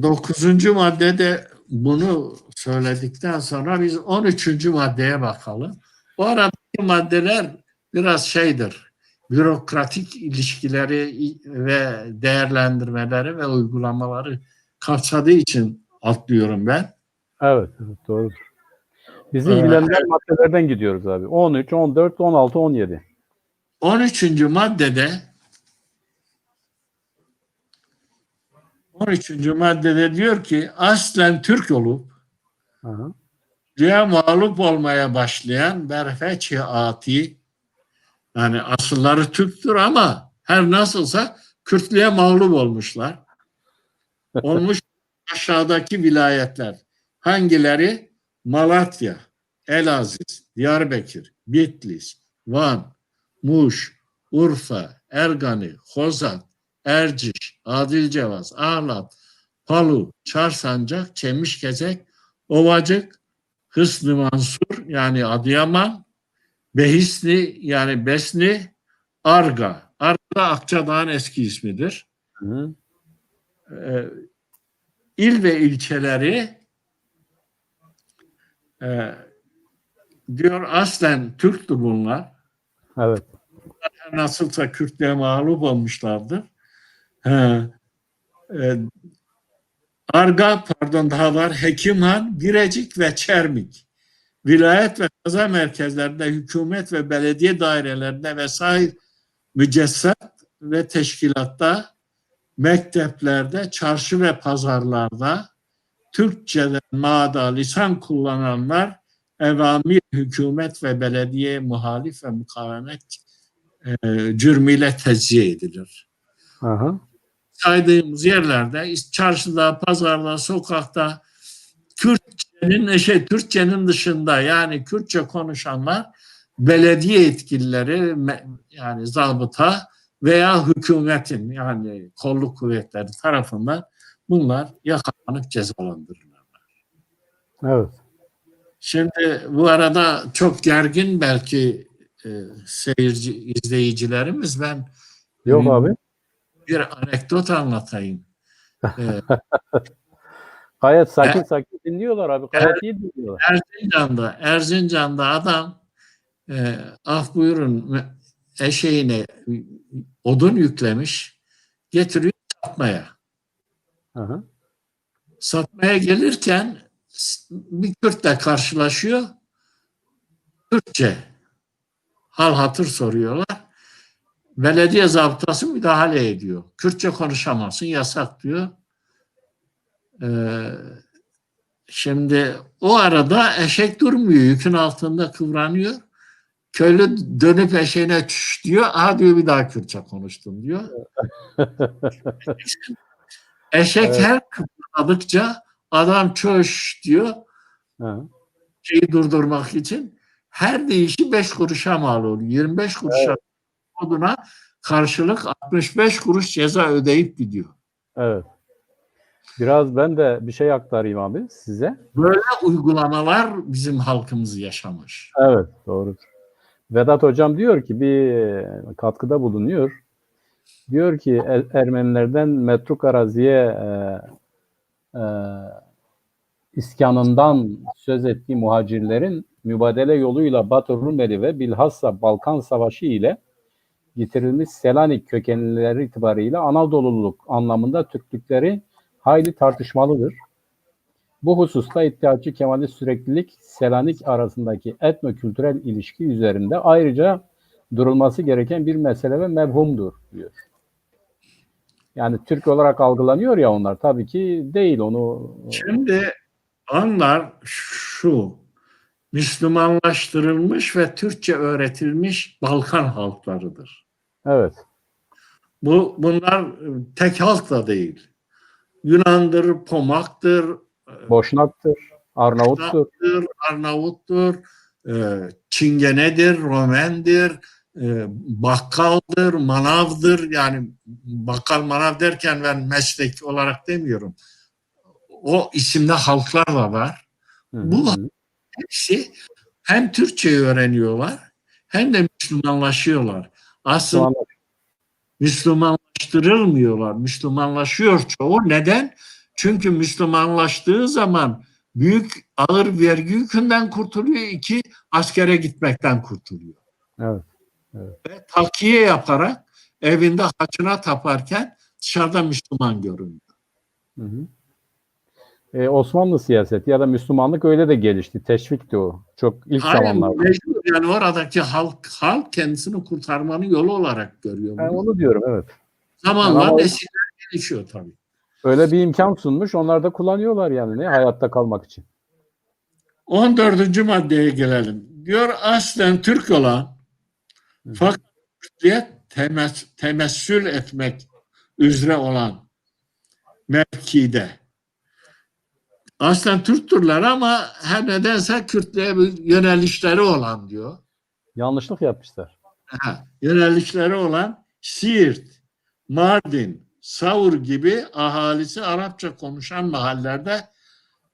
9. maddede bunu söyledikten sonra biz 13. maddeye bakalım. Bu aradaki maddeler biraz bürokratik ilişkileri ve değerlendirmeleri ve uygulamaları kapsadığı için atlıyorum ben. Evet, doğrudur. Bizi ilgilendiren maddelerden gidiyoruz abi. 13, 14, 16, 17. 13. maddede diyor ki aslen Türk olup diye mağlup olmaya başlayan berfeçi ati, yani asılları Türktür ama her nasılsa Kürtlüğe mağlup olmuşlar. Olmuş aşağıdaki vilayetler. Hangileri? Malatya, Elaziz, Diyarbakır, Bitlis, Van, Muş, Urfa, Ergani, Hozat, Erciş, Adilcevaz, Ağlat, Palu, Çarsancak, Çemişgezek, Ovacık, Hısn-ı Mansur yani Adıyaman, Behisni yani Besni, Arga. Arga Akçadağ'ın eski ismidir. Hı. İl ve ilçeleri diyor aslen Türktü bunlar. Evet. Nasılsa Kürtlüğe mağlup olmuşlardır. Arga, daha var, Hekimhan, Birecik ve Çermik. Vilayet ve kaza merkezlerinde, hükümet ve belediye dairelerinde vesaire mücesset ve teşkilatta, mekteplerde, çarşı ve pazarlarda Türkçeden mada lisan kullananlar evamir hükümet ve belediye muhalif ve mukavemet cürmüyle tecziye edilir. Aha. Saydığımız yerlerde, çarşıda, pazarda, sokakta Türkçenin dışında, yani Kürtçe konuşanlar, belediye yetkilileri, yani zabıta veya hükümetin, yani kolluk kuvvetleri tarafından bunlar yakalanıp cezalandırılırlar. Evet. Şimdi bu arada çok gergin belki izleyicilerimiz. Ben Yok abi. bir anekdot anlatayım. Gayet sakin sakin dinliyorlar abi. Gayet iyi dinliyorlar. Erzincan'da adam af buyurun eşeğine odun yüklemiş, getiriyor satmaya. Aha. Satmaya gelirken bir Kürtle karşılaşıyor. Kürtçe hal hatır soruyorlar. Belediye zabıtası müdahale ediyor. Kürtçe konuşamazsın, yasak diyor. Şimdi o arada eşek durmuyor, yükün altında kıvranıyor. Köylü dönüp eşeğine çüş diyor. Aha diyor, bir daha Kürtçe konuştum diyor. Eşek Evet. her kıpırdadıkça adam çöş diyor. Aha. Şeyi durdurmak için her değişi 5 kuruşa mal oluyor. 25 kuruşa oduna karşılık 65 kuruş ceza ödeyip gidiyor. Evet. Biraz ben de bir şey aktarayım abi size. Böyle uygulamalar bizim halkımız yaşamış. Evet, doğru. Vedat Hocam diyor ki bir katkıda bulunuyor. Diyor ki Ermenilerden metruk araziye iskanından söz ettiği muhacirlerin mübadele yoluyla Batı Rumeli ve bilhassa Balkan Savaşı ile getirilmiş Selanik kökenlileri itibarıyla Anadoluluk anlamında Türklükleri hayli tartışmalıdır. Bu hususta İttihatçı Kemalist süreklilik Selanik arasındaki etno-kültürel ilişki üzerinde ayrıca durulması gereken bir mesele ve mevhumdur diyor. Yani Türk olarak algılanıyor ya onlar, tabii ki değil onu. Şimdi onlar şu, Müslümanlaştırılmış ve Türkçe öğretilmiş Balkan halklarıdır. Evet. Bunlar tek halk da değil. Yunan'dır, Pomak'tır, Boşnaktır, Arnavuttur. Arnavut'tur, Çingene'dir, Romen'dir, Bakkal'dır, Manav'dır. Yani bakkal, manav derken ben meslek olarak demiyorum. O isimde halklar da var. Bu hepsi hem Türkçeyi öğreniyorlar hem de Müslümanlaşıyorlar. Aslında Müslümanlaştırılmıyorlar. Müslümanlaşıyor çoğu. Neden? Çünkü Müslümanlaştığı zaman büyük ağır vergi yükünden kurtuluyor. 2, askere gitmekten kurtuluyor. Evet. Evet. Ve takiye yaparak evinde haçına taparken dışarıda Müslüman görünüyor. Hı hı. Osmanlı siyaseti ya da Müslümanlık öyle de gelişti. Teşvikti o. Çok ilk zamanlarda. Yani oradaki halk kendisini kurtarmanın yolu olarak görüyor bunu. Onu diyorum, evet. Zamanla Yani nesiller gelişiyor tabii. öyle bir imkan sunmuş. Onlar da kullanıyorlar yani ne hayatta kalmak için. 14. maddeye gelelim. Diyor aslen Türk olan fakat Türklüğe temessül etmek üzere olan mevkide. Aslen Türktürler ama her nedense Kürtlüğe bir yönelişleri olan diyor. Yanlışlık yapmışlar. Yönelişleri olan Siirt, Mardin, Savur gibi ahalisi Arapça konuşan mahallelerde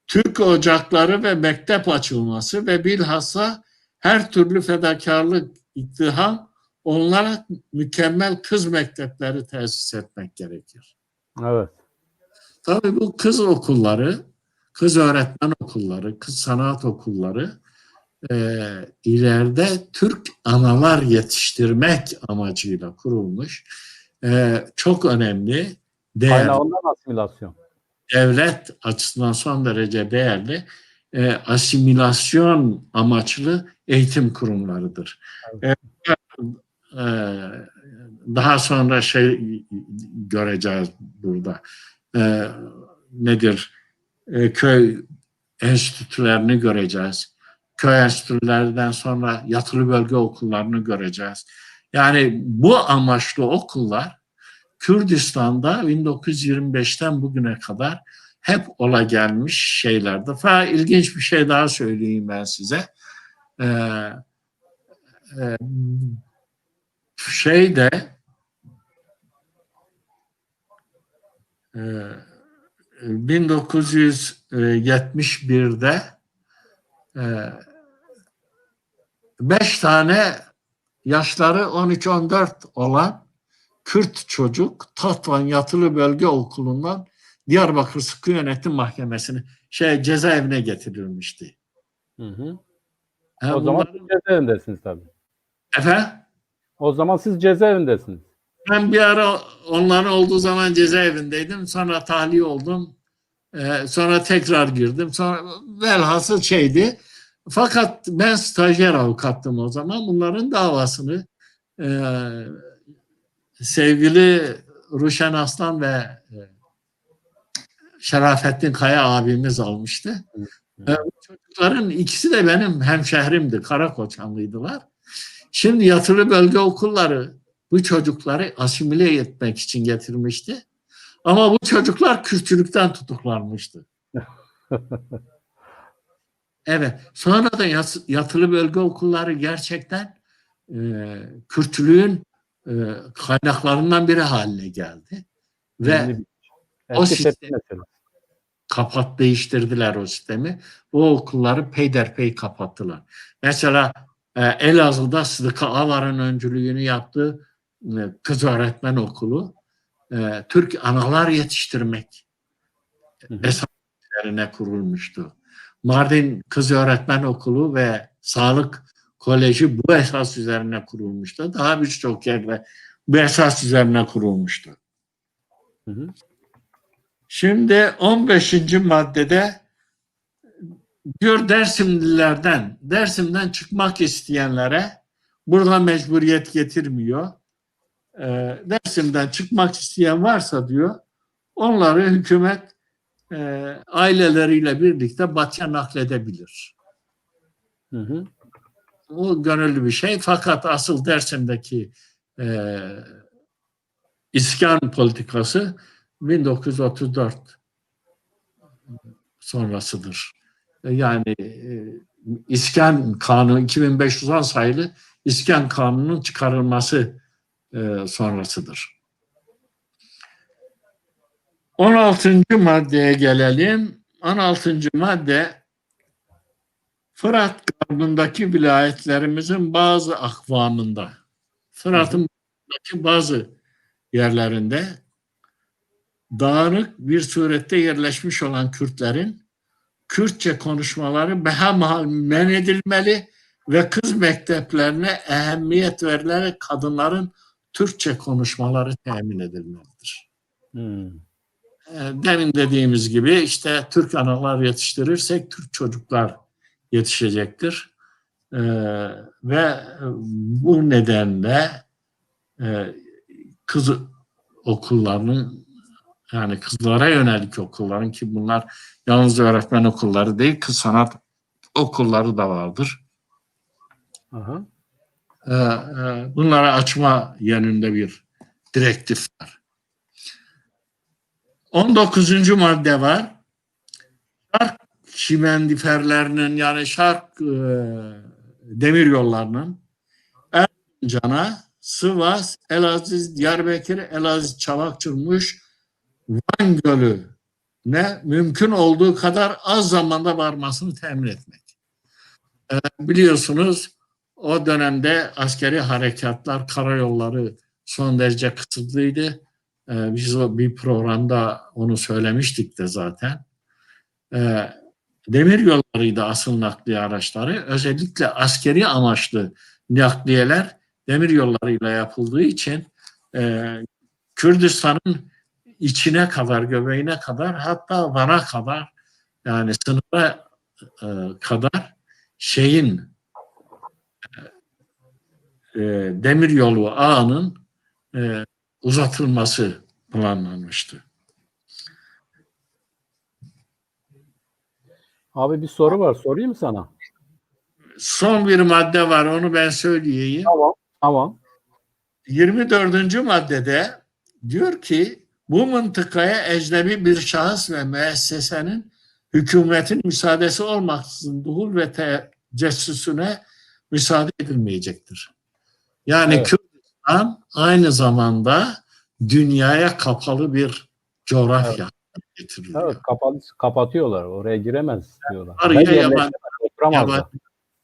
Türk ocakları ve mektep açılması ve bilhassa her türlü fedakarlık, ittiham, onlara mükemmel kız mektepleri tesis etmek gerekir. Evet. Tabii bu kız okulları, kız öğretmen okulları, kız sanat okulları ileride Türk analar yetiştirmek amacıyla kurulmuş. Çok önemli, değerli. Kaynağından asimilasyon. Devlet açısından son derece değerli asimilasyon amaçlı eğitim kurumlarıdır. Evet. Daha sonra göreceğiz burada. Nedir? Köy enstitülerini göreceğiz. Köy enstitülerinden sonra yatılı bölge okullarını göreceğiz. Yani bu amaçlı okullar Kürdistan'da 1925'ten bugüne kadar hep ola gelmiş şeylerdi. Fakat ilginç bir şey daha söyleyeyim ben size. Ee, e, şeyde e, 1971'de 5 tane yaşları 13-14 olan Kürt çocuk Tatvan Yatılı Bölge Okulu'ndan Diyarbakır Sıkı Yönetim Mahkemesi'ne cezaevine getirilmişti. Hı hı. O Ha, zaman siz cezaevindesiniz tabii. efendim? O zaman siz cezaevindesiniz. Ben bir ara onların olduğu zaman cezaevindeydim. Sonra tahliye oldum. Sonra tekrar girdim. Sonra velhasıl şeydi. Fakat ben stajyer avukattım o zaman. Bunların davasını e, sevgili Ruşen Aslan ve Şerafettin Kaya abimiz almıştı. Bu çocukların ikisi de benim hemşehrimdi. Karakoçanlıydılar. Şimdi yatılı bölge okulları bu çocukları asimile etmek için getirmişti. Ama bu çocuklar Kürtçülükten tutuklanmıştı. Evet. Sonra da yatılı bölge okulları gerçekten Kürtçülüğün kaynaklarından biri haline geldi. Ve o sistemi değiştirdiler o sistemi. O okulları peyderpey kapattılar. Mesela Elazığ'da Sıdıka Avar'ın öncülüğünü yaptığı kız öğretmen okulu Türk analar yetiştirmek esas üzerine kurulmuştu. Mardin Kız Öğretmen Okulu ve Sağlık Koleji bu esas üzerine kurulmuştu. Daha birçok yerde bu esas üzerine kurulmuştu. Hı hı. Şimdi 15. maddede diyor Dersim'den çıkmak isteyenlere burada mecburiyet getirmiyor. Dersim'den çıkmak isteyen varsa diyor onları hükümet aileleriyle birlikte Batı'ya nakledebilir. Hı hı. O gönüllü bir şey. Fakat asıl Dersim'deki iskan politikası 1934 sonrasıdır. Yani iskan kanunu 2510 sayılı iskan kanununun çıkarılması sonrasıdır. 16. maddeye gelelim. 16. madde Fırat Gardı'ndaki vilayetlerimizin bazı akvamında, Fırat'ın bazı yerlerinde dağınık bir surette yerleşmiş olan Kürtlerin Kürtçe konuşmaları behemhal men edilmeli ve kız mekteplerine ehemmiyet verilerek kadınların Türkçe konuşmaları temin edilmelidir. Demin dediğimiz gibi işte Türk analar yetiştirirsek Türk çocuklar yetişecektir. Ve bu nedenle kız okullarının yani kızlara yönelik okulların ki bunlar yalnız öğretmen okulları değil kız sanat okulları da vardır. Aha. Bunları açma yönünde bir direktif var. 19. madde var. Şark şimendiferlerinin yani şark demir yollarının Erzincan'a, Sivas, Elazığ, Diyarbakır, Elazığ, Çavakçırmış, Van Gölü ne mümkün olduğu kadar az zamanda varmasını temin etmek. Biliyorsunuz o dönemde askeri harekatlar, karayolları son derece kısıtlıydı. Biz bir programda onu söylemiştik de zaten. Demir yollarıydı asıl nakliye araçları. Özellikle askeri amaçlı nakliyeler demir yollarıyla yapıldığı için Kürdistan'ın içine kadar, göbeğine kadar hatta Van'a kadar yani sınıra kadar demiryolu ağının uzatılması planlanmıştı. Abi bir soru var. Sorayım mı sana? Son bir madde var. Onu ben söyleyeyim. Tamam. Tamam. 24. maddede diyor ki bu mıntıkaya ecnebi bir şahıs ve müessesenin hükümetin müsaadesi olmaksızın duhul ve tecessüsüne müsaade edilmeyecektir. Yani Evet. Kürdistan aynı zamanda dünyaya kapalı bir coğrafya getiriliyor. Evet, kapatıyorlar. Oraya giremez diyorlar. Araya Yerleşemez, oturamazlar.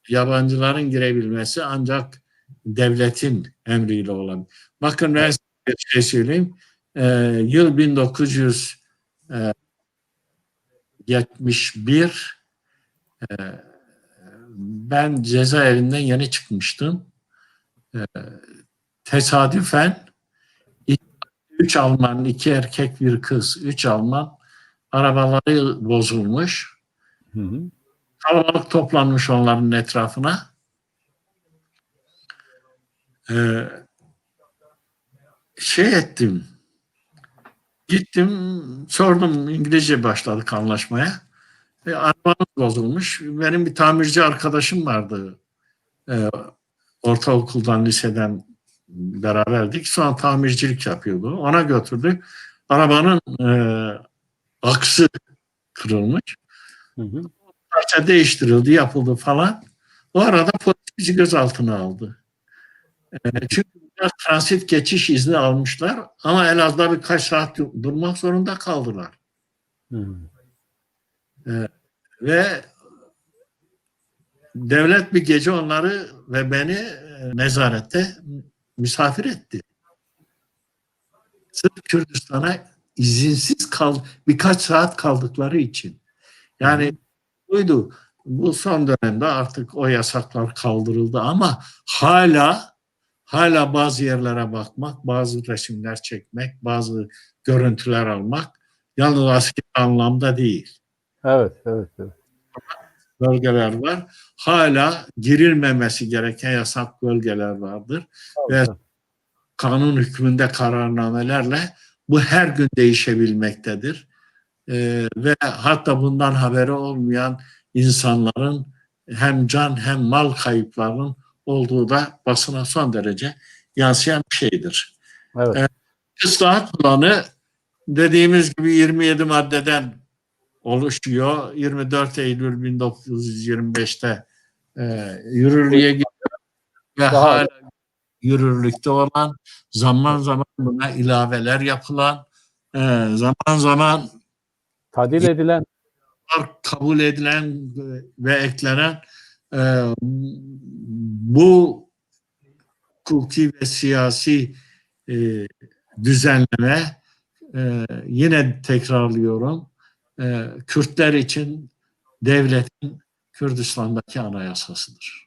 yabancıların girebilmesi ancak devletin emriyle olan. Bakın ben size bir şey söyleyeyim. Yıl 1971 ben cezaevinden yeni çıkmıştım. Tesadüfen 3 Alman, 2 erkek, bir kız, 3 Alman arabaları bozulmuş. Hı hı. Kalabalık toplanmış onların etrafına. Şey ettim. Gittim, sordum, İngilizce başladık anlaşmaya. Arabamız bozulmuş. Benim bir tamirci arkadaşım vardı. Ortaokuldan, liseden beraberdik. Sonra tamircilik yapıyordu. Ona götürdük. Arabanın aksı kırılmış. Hı hı. Parça değiştirildi, yapıldı falan. O arada polis bizi gözaltına aldı. Çünkü biraz transit geçiş izni almışlar ama en az da birkaç saat durmak zorunda kaldılar. Hı. Ve devlet bir gece onları ve beni nezarette misafir etti. Sırf Kürdistan'a izinsiz birkaç saat kaldıkları için. Yani buydu. Bu son dönemde artık o yasaklar kaldırıldı ama hala bazı yerlere bakmak, bazı resimler çekmek, bazı görüntüler almak yalnız askeri anlamda değil. Evet, evet, evet. Bölgeler var. Hala girilmemesi gereken yasak bölgeler vardır. Ve Evet. kanun hükmünde kararnamelerle bu her gün değişebilmektedir. Ve hatta bundan haberi olmayan insanların hem can hem mal kayıplarının olduğu da basına son derece yansıyan bir şeydir. Evet. Islahat planı dediğimiz gibi 27 maddeden oluşuyor. 24 Eylül 1925'te yürürlüğe girdi ve Daha hala yürürlükte olan, zaman zaman buna ilaveler yapılan, zaman zaman tadil edilen. kabul edilen ve eklenen bu hukuki ve siyasi düzenleme yine tekrarlıyorum Kürtler için devletin Kürdistan'daki anayasasıdır.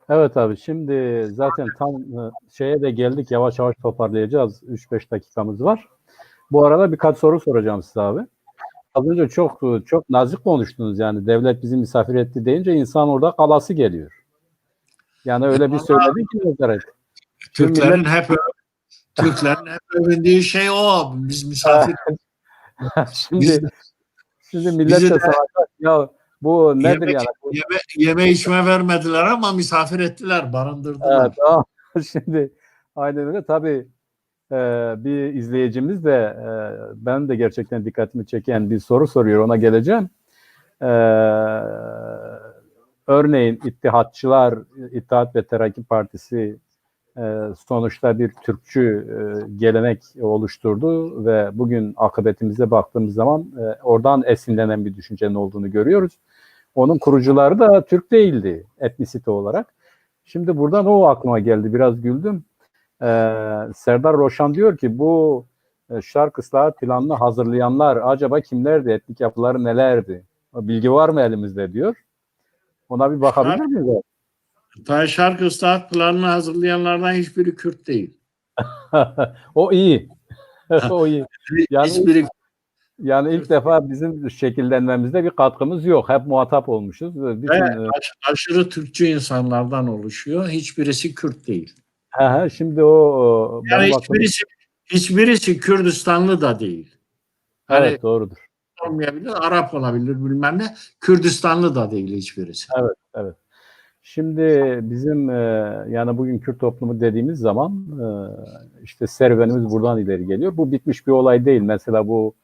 Evet abi, şimdi zaten tam şeye de geldik, yavaş yavaş toparlayacağız. 3-5 dakikamız var. Bu arada birkaç soru soracağım size abi. Az önce çok nazik konuştunuz, yani devlet bizi misafir etti deyince insan orada kalası geliyor. Yani öyle bir söyledik ki nezaret. Türklerin hep övündüğü şey o. Biz misafir biz, şimdi millet bizi de de soracak ya, bu nedir yani? yeme içme vermediler ama misafir ettiler, barındırdılar. Evet, şimdi aynen öyle. Tabii bir izleyicimiz de ben de gerçekten dikkatimi çeken bir soru soruyor, ona geleceğim. Örneğin İttihatçılar, İttihat ve Terakki Partisi sonuçta bir Türkçü gelenek oluşturdu ve bugün akıbetimize baktığımız zaman oradan esinlenen bir düşüncenin olduğunu görüyoruz. Onun kurucuları da Türk değildi etnisite olarak. Şimdi buradan o aklıma geldi, biraz güldüm. Serdar Roşan diyor ki bu şark ıslahat planını hazırlayanlar acaba kimlerdi, etnik yapıları nelerdi? Bilgi var mı elimizde diyor. Ona bir bakabilir miyiz? Şark ıslahat planını hazırlayanlardan hiçbiri Kürt değil. O iyi. O iyi. Hiçbiri Yani ilk defa bizim şekillenmemizde bir katkımız yok. Hep muhatap olmuşuz. Bütün aşırı Türkçü insanlardan oluşuyor. Hiçbirisi Kürt değil. şimdi o Yani benim aklım. hiçbirisi Kürdistanlı da değil. Hani Evet, doğrudur. olmayabilir, Arap olabilir bilmem ne. Kürdistanlı da değil hiçbirisi. Evet, evet. Şimdi bizim yani bugün Kürt toplumu dediğimiz zaman işte serüvenimiz buradan ileri geliyor. Bu bitmiş bir olay değil. Mesela bu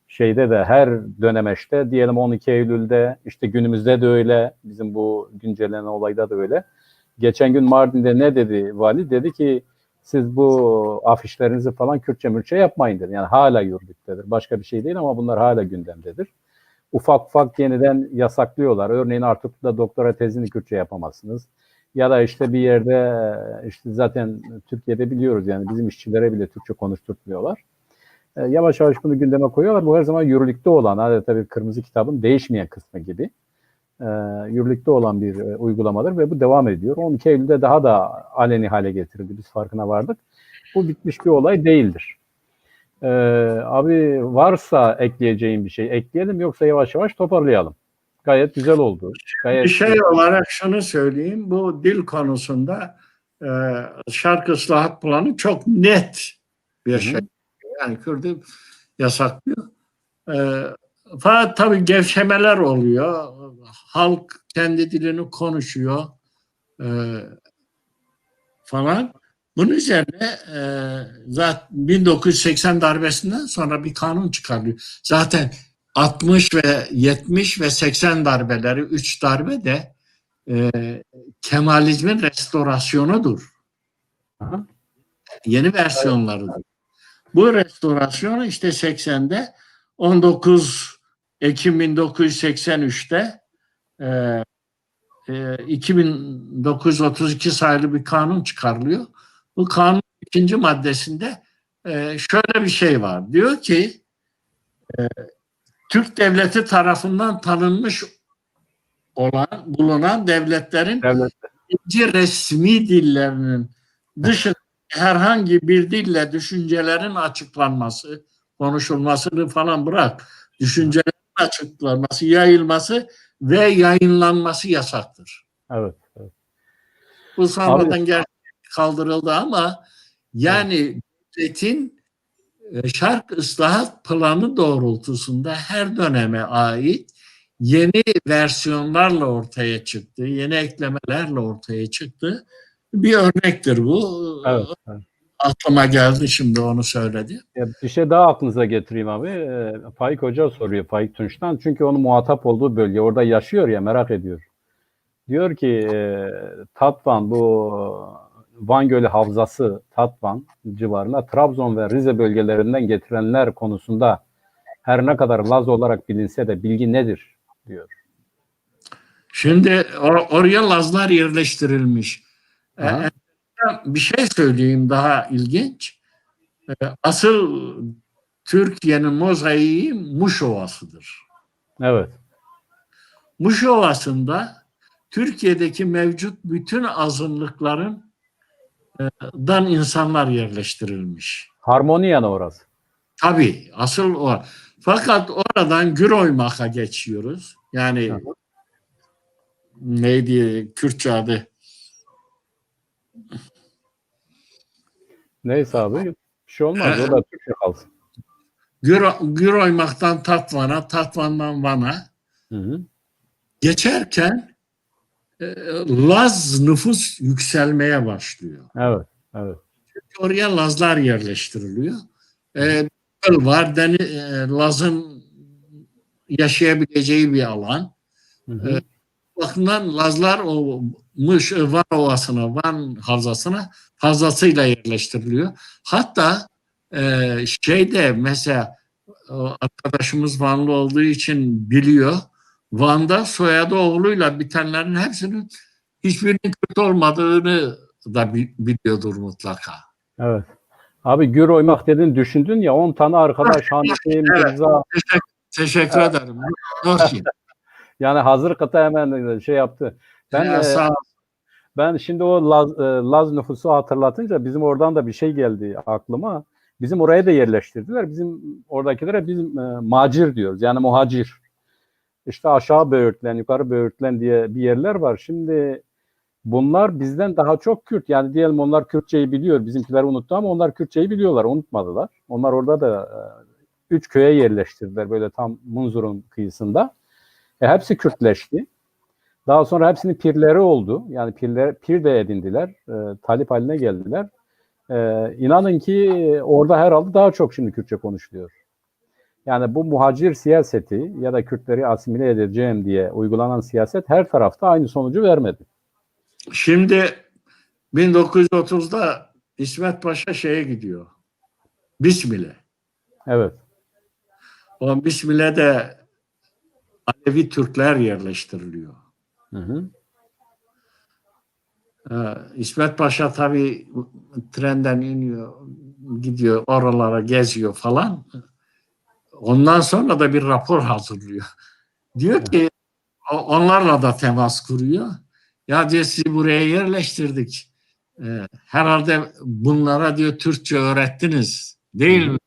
şeyde de her dönemeçte diyelim 12 Eylül'de işte günümüzde de öyle. Bizim bu güncellenen olayda da öyle. Geçen gün Mardin'de ne dedi vali? Dedi ki siz bu afişlerinizi falan Kürtçe mürtçe yapmayın dedi. Yani hala yürürlüktedir. Başka bir şey değil ama bunlar hala gündemdedir. Ufak ufak yeniden yasaklıyorlar. Örneğin artık da doktora tezini Kürtçe yapamazsınız. Ya da işte bir yerde işte zaten Türkiye'de biliyoruz yani bizim işçilere bile Türkçe konuşturtmuyorlar. Yavaş yavaş bunu gündeme koyuyorlar. Bu her zaman yürürlükte olan, hani tabii kırmızı kitabın değişmeyen kısmı gibi yürürlükte olan bir uygulamadır ve bu devam ediyor. 12 Eylül'de daha da aleni hale getirildi. Biz farkına vardık. Bu bitmiş bir olay değildir. Abi varsa ekleyeceğim bir şey ekleyelim yoksa yavaş yavaş toparlayalım. Gayet güzel oldu. Gayet Bir şey olarak şunu söyleyeyim. Bu dil konusunda şarkı ıslahat planı çok net bir şey. Yani Kürt'ü yasaklıyor. Fakat tabii gevşemeler oluyor. Halk kendi dilini konuşuyor falan. Bunun üzerine zaten 1980 darbesinden sonra bir kanun çıkarılıyor. Zaten 60 ve 70 ve 80 darbeleri, 3 darbe de Kemalizmin restorasyonudur. Aha. Yeni versiyonlarıdır. Bu restorasyonu işte 80'de 19 Ekim 1983'te 2932 sayılı bir kanun çıkarılıyor. Bu kanun ikinci maddesinde şöyle bir şey var. Diyor ki Türk devleti tarafından tanınmış bulunan devletlerin Evet. ikinci resmi dillerinin dışında herhangi bir dille düşüncelerin açıklanması, konuşulmasını falan bırak. Düşüncelerin açıklanması, yayılması ve yayınlanması yasaktır. Evet. Evet. Bu Abi, sonradan kaldırıldı ama yani devletin şark ıslahat planı doğrultusunda her döneme ait yeni versiyonlarla ortaya çıktı, yeni eklemelerle ortaya çıktı. Bir örnektir bu. evet. Evet. Aklıma geldi şimdi onu söyledi. Ya bir şey daha aklınıza getireyim abi. Faik Hoca soruyor Faik Tunç'tan. Çünkü onun muhatap olduğu bölge orada yaşıyor ya merak ediyor. Diyor ki Tatvan bu Van Gölü Havzası Tatvan civarına Trabzon ve Rize bölgelerinden getirenler konusunda her ne kadar Laz olarak bilinse de bilgi nedir diyor. Şimdi oraya Lazlar yerleştirilmiş. Aha. Bir şey söyleyeyim daha ilginç. Asıl Türkiye'nin mozaiği Muş Ovası'dır. Evet. Muş Ovası'nda Türkiye'deki mevcut bütün azınlıklardan insanlar yerleştirilmiş. Harmoni yanı orası. Tabii asıl o. Fakat oradan Güroymak'a geçiyoruz. Yani Aha. neydi Kürtçe adı? Neyse abi bir şey olmaz. O da Türkçe kalsın. Güroymak'tan Tatvan'a, Tatvan'dan Van'a Hı hı. geçerken Laz nüfus yükselmeye başlıyor. Evet. Evet. Oraya Lazlar yerleştiriliyor. Hı hı. Göl var, Laz'ın yaşayabileceği bir alan. Hı hı. Bakımdan Lazlar o Van Ovası'na, Van Havzası'na fazlasıyla yerleştiriliyor. Hatta şeyde mesela arkadaşımız Vanlı olduğu için biliyor. Van'da soyadı oğluyla bitenlerin hepsinin hiçbirinin Kürt olmadığını da biliyordur mutlaka. Evet. Abi gür oymak dedin düşündün ya 10 tane arkadaş Hanifi, Evet. Mirza Teşekkür ederim. Norşin. yani hazır kıta hemen şey yaptı. Sağ ol. Ben şimdi o Laz nüfusu hatırlatınca bizim oradan da bir şey geldi aklıma. Bizim oraya da yerleştirdiler. Bizim oradakilere biz macir diyoruz. Yani muhacir. İşte aşağı Böğürtlen, yukarı Böğürtlen diye bir yerler var. Şimdi bunlar bizden daha çok Kürt. Yani diyelim onlar Kürtçeyi biliyor. Bizimkiler unuttu ama onlar Kürtçeyi biliyorlar. Unutmadılar. Onlar orada da 3 köye yerleştirdiler. Böyle tam Munzur'un kıyısında. Hepsi Kürtleşti. Daha sonra hepsinin pirleri oldu. Yani pir de edindiler. Talip haline geldiler. İnanın ki orada herhalde daha çok şimdi Kürtçe konuşuluyor. Yani bu muhacir siyaseti ya da Kürtleri asimile edeceğim diye uygulanan siyaset her tarafta aynı sonucu vermedi. Şimdi 1930'da İsmet Paşa şeye gidiyor. Bismillah. Evet. O Bismillah'de Alevi Türkler yerleştiriliyor. Hı hı. İsmet Paşa tabii trenden iniyor, gidiyor oralara geziyor falan. Ondan sonra da bir rapor hazırlıyor. Diyor ki onlarla da temas kuruyor. Ya diyor sizi buraya yerleştirdik. Herhalde bunlara diyor Türkçe öğrettiniz değil mi?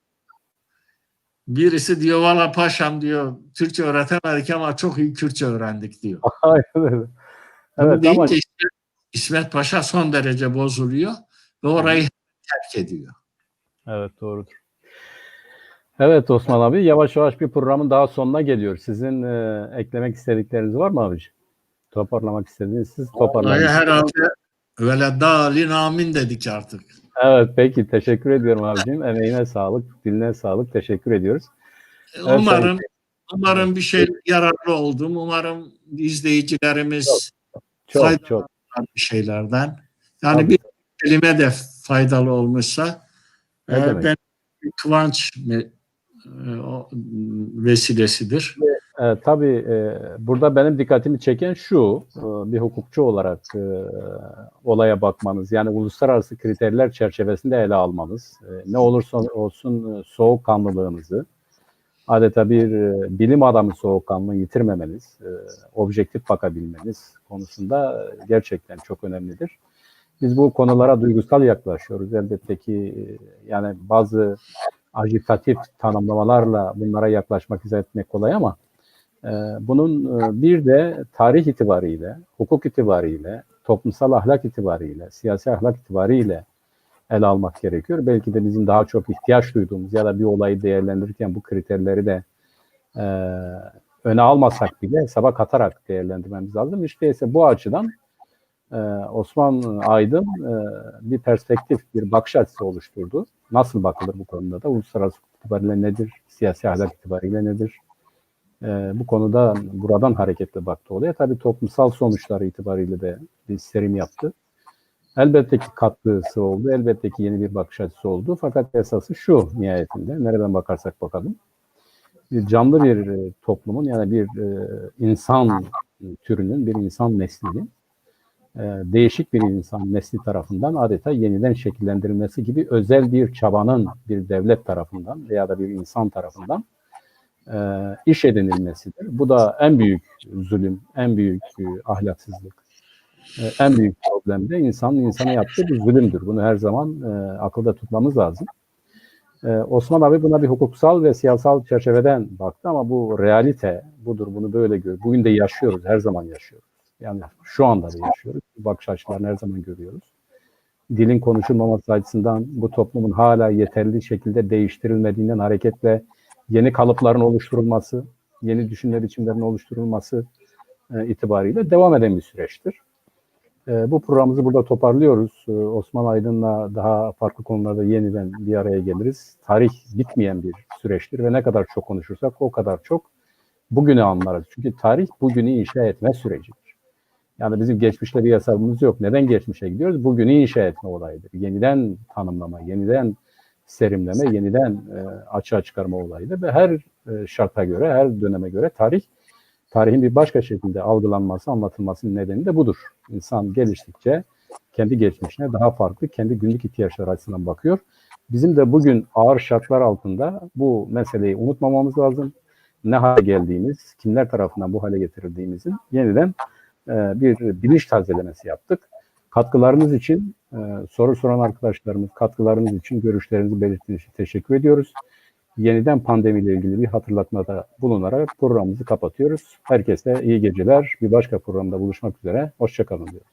Birisi diyor valla paşam diyor Türkçe öğretemedik ama çok iyi Kürtçe öğrendik diyor. Aynen öyle. Bunu Evet ama deyince İsmet Paşa son derece bozuluyor ve orayı terk ediyor. evet doğrudur. Evet Osman abi yavaş yavaş bir programın daha sonuna geliyor. Sizin eklemek istedikleriniz var mı abiciğim? Toparlamak istediğiniz siz toparlayın. Herhalde öyle dalin amin dedik artık. Evet peki teşekkür ediyorum abiciğim. Emeğine sağlık, diline sağlık. Teşekkür ediyoruz. Evet, Umarım bir şey yararlı oldum. Umarım izleyicilerimiz çok bir şeylerden. Yani bir kelime de faydalı olmuşsa ben kıvanç vesilesidir. Tabii burada benim dikkatimi çeken şu, bir hukukçu olarak olaya bakmanız, yani uluslararası kriterler çerçevesinde ele almanız, ne olursa olsun soğukkanlılığınızı, adeta bir bilim adamı soğukkanlılığı yitirmemeniz, objektif bakabilmeniz konusunda gerçekten çok önemlidir. Biz bu konulara duygusal yaklaşıyoruz. Elbette ki yani bazı agitatif tanımlamalarla bunlara yaklaşmak, izah etmek kolay ama bunun bir de tarih itibariyle, hukuk itibariyle, toplumsal ahlak itibariyle, siyasi ahlak itibariyle ele almak gerekiyor. Belki de bizim daha çok ihtiyaç duyduğumuz ya da bir olayı değerlendirirken bu kriterleri de öne almasak bile hesaba katarak değerlendirmemiz lazım. İşte ise bu açıdan Osman Aydın bir perspektif, bir bakış açısı oluşturdu. Nasıl bakılır bu konuda da? Uluslararası hukuk itibariyle nedir? Siyasi ahlak itibariyle nedir? Bu konuda buradan hareketle baktı olaya. Tabii toplumsal sonuçları itibariyle de bir serim yaptı. Elbette ki katkısı oldu. Elbette ki yeni bir bakış açısı oldu. Fakat esası şu nihayetinde. Nereden bakarsak bakalım. Bir canlı bir toplumun yani bir insan türünün, bir insan neslinin değişik bir insan nesli tarafından adeta yeniden şekillendirilmesi gibi özel bir çabanın bir devlet tarafından veya da bir insan tarafından iş edinilmesidir. Bu da en büyük zulüm, en büyük ahlaksızlık, en büyük problem de insanın insana yaptığı bir zulümdür. Bunu her zaman akılda tutmamız lazım. Osman abi buna bir hukuksal ve siyasal çerçeveden baktı ama bu realite budur, bunu böyle görüyoruz. Bugün de yaşıyoruz, her zaman yaşıyoruz. Yani şu anda da yaşıyoruz. Bu bakış açılarını her zaman görüyoruz. Dilin konuşulmaması açısından bu toplumun hala yeterli şekilde değiştirilmediğinden hareketle yeni kalıpların oluşturulması, yeni düşünme biçimlerinin oluşturulması itibariyle devam eden bir süreçtir. Bu programımızı burada toparlıyoruz. Osman Aydın'la daha farklı konularda yeniden bir araya geliriz. Tarih bitmeyen bir süreçtir ve ne kadar çok konuşursak o kadar çok bugünü anlarız. Çünkü tarih bugünü inşa etme sürecidir. Yani bizim geçmişte bir hesabımız yok. Neden geçmişe gidiyoruz? Bugünü inşa etme olayıdır. Yeniden tanımlama, yeniden serimleme, yeniden açığa çıkarma olayıdır. Ve her şarta göre, her döneme göre tarihin bir başka şekilde algılanması, anlatılmasının nedeni de budur. İnsan geliştikçe kendi geçmişine daha farklı, kendi günlük ihtiyaçları açısından bakıyor. Bizim de bugün ağır şartlar altında bu meseleyi unutmamamız lazım. Ne hale geldiğimiz, kimler tarafından bu hale getirildiğimizin yeniden bir bilinç tazelemesi yaptık. Katkılarınız için, soru soran arkadaşlarımız, katkılarınız için görüşlerinizi belirttiğiniz için teşekkür ediyoruz. Yeniden pandemiyle ilgili bir hatırlatmada bulunarak programımızı kapatıyoruz. Herkese iyi geceler. Bir başka programda buluşmak üzere. Hoşça kalın diyoruz.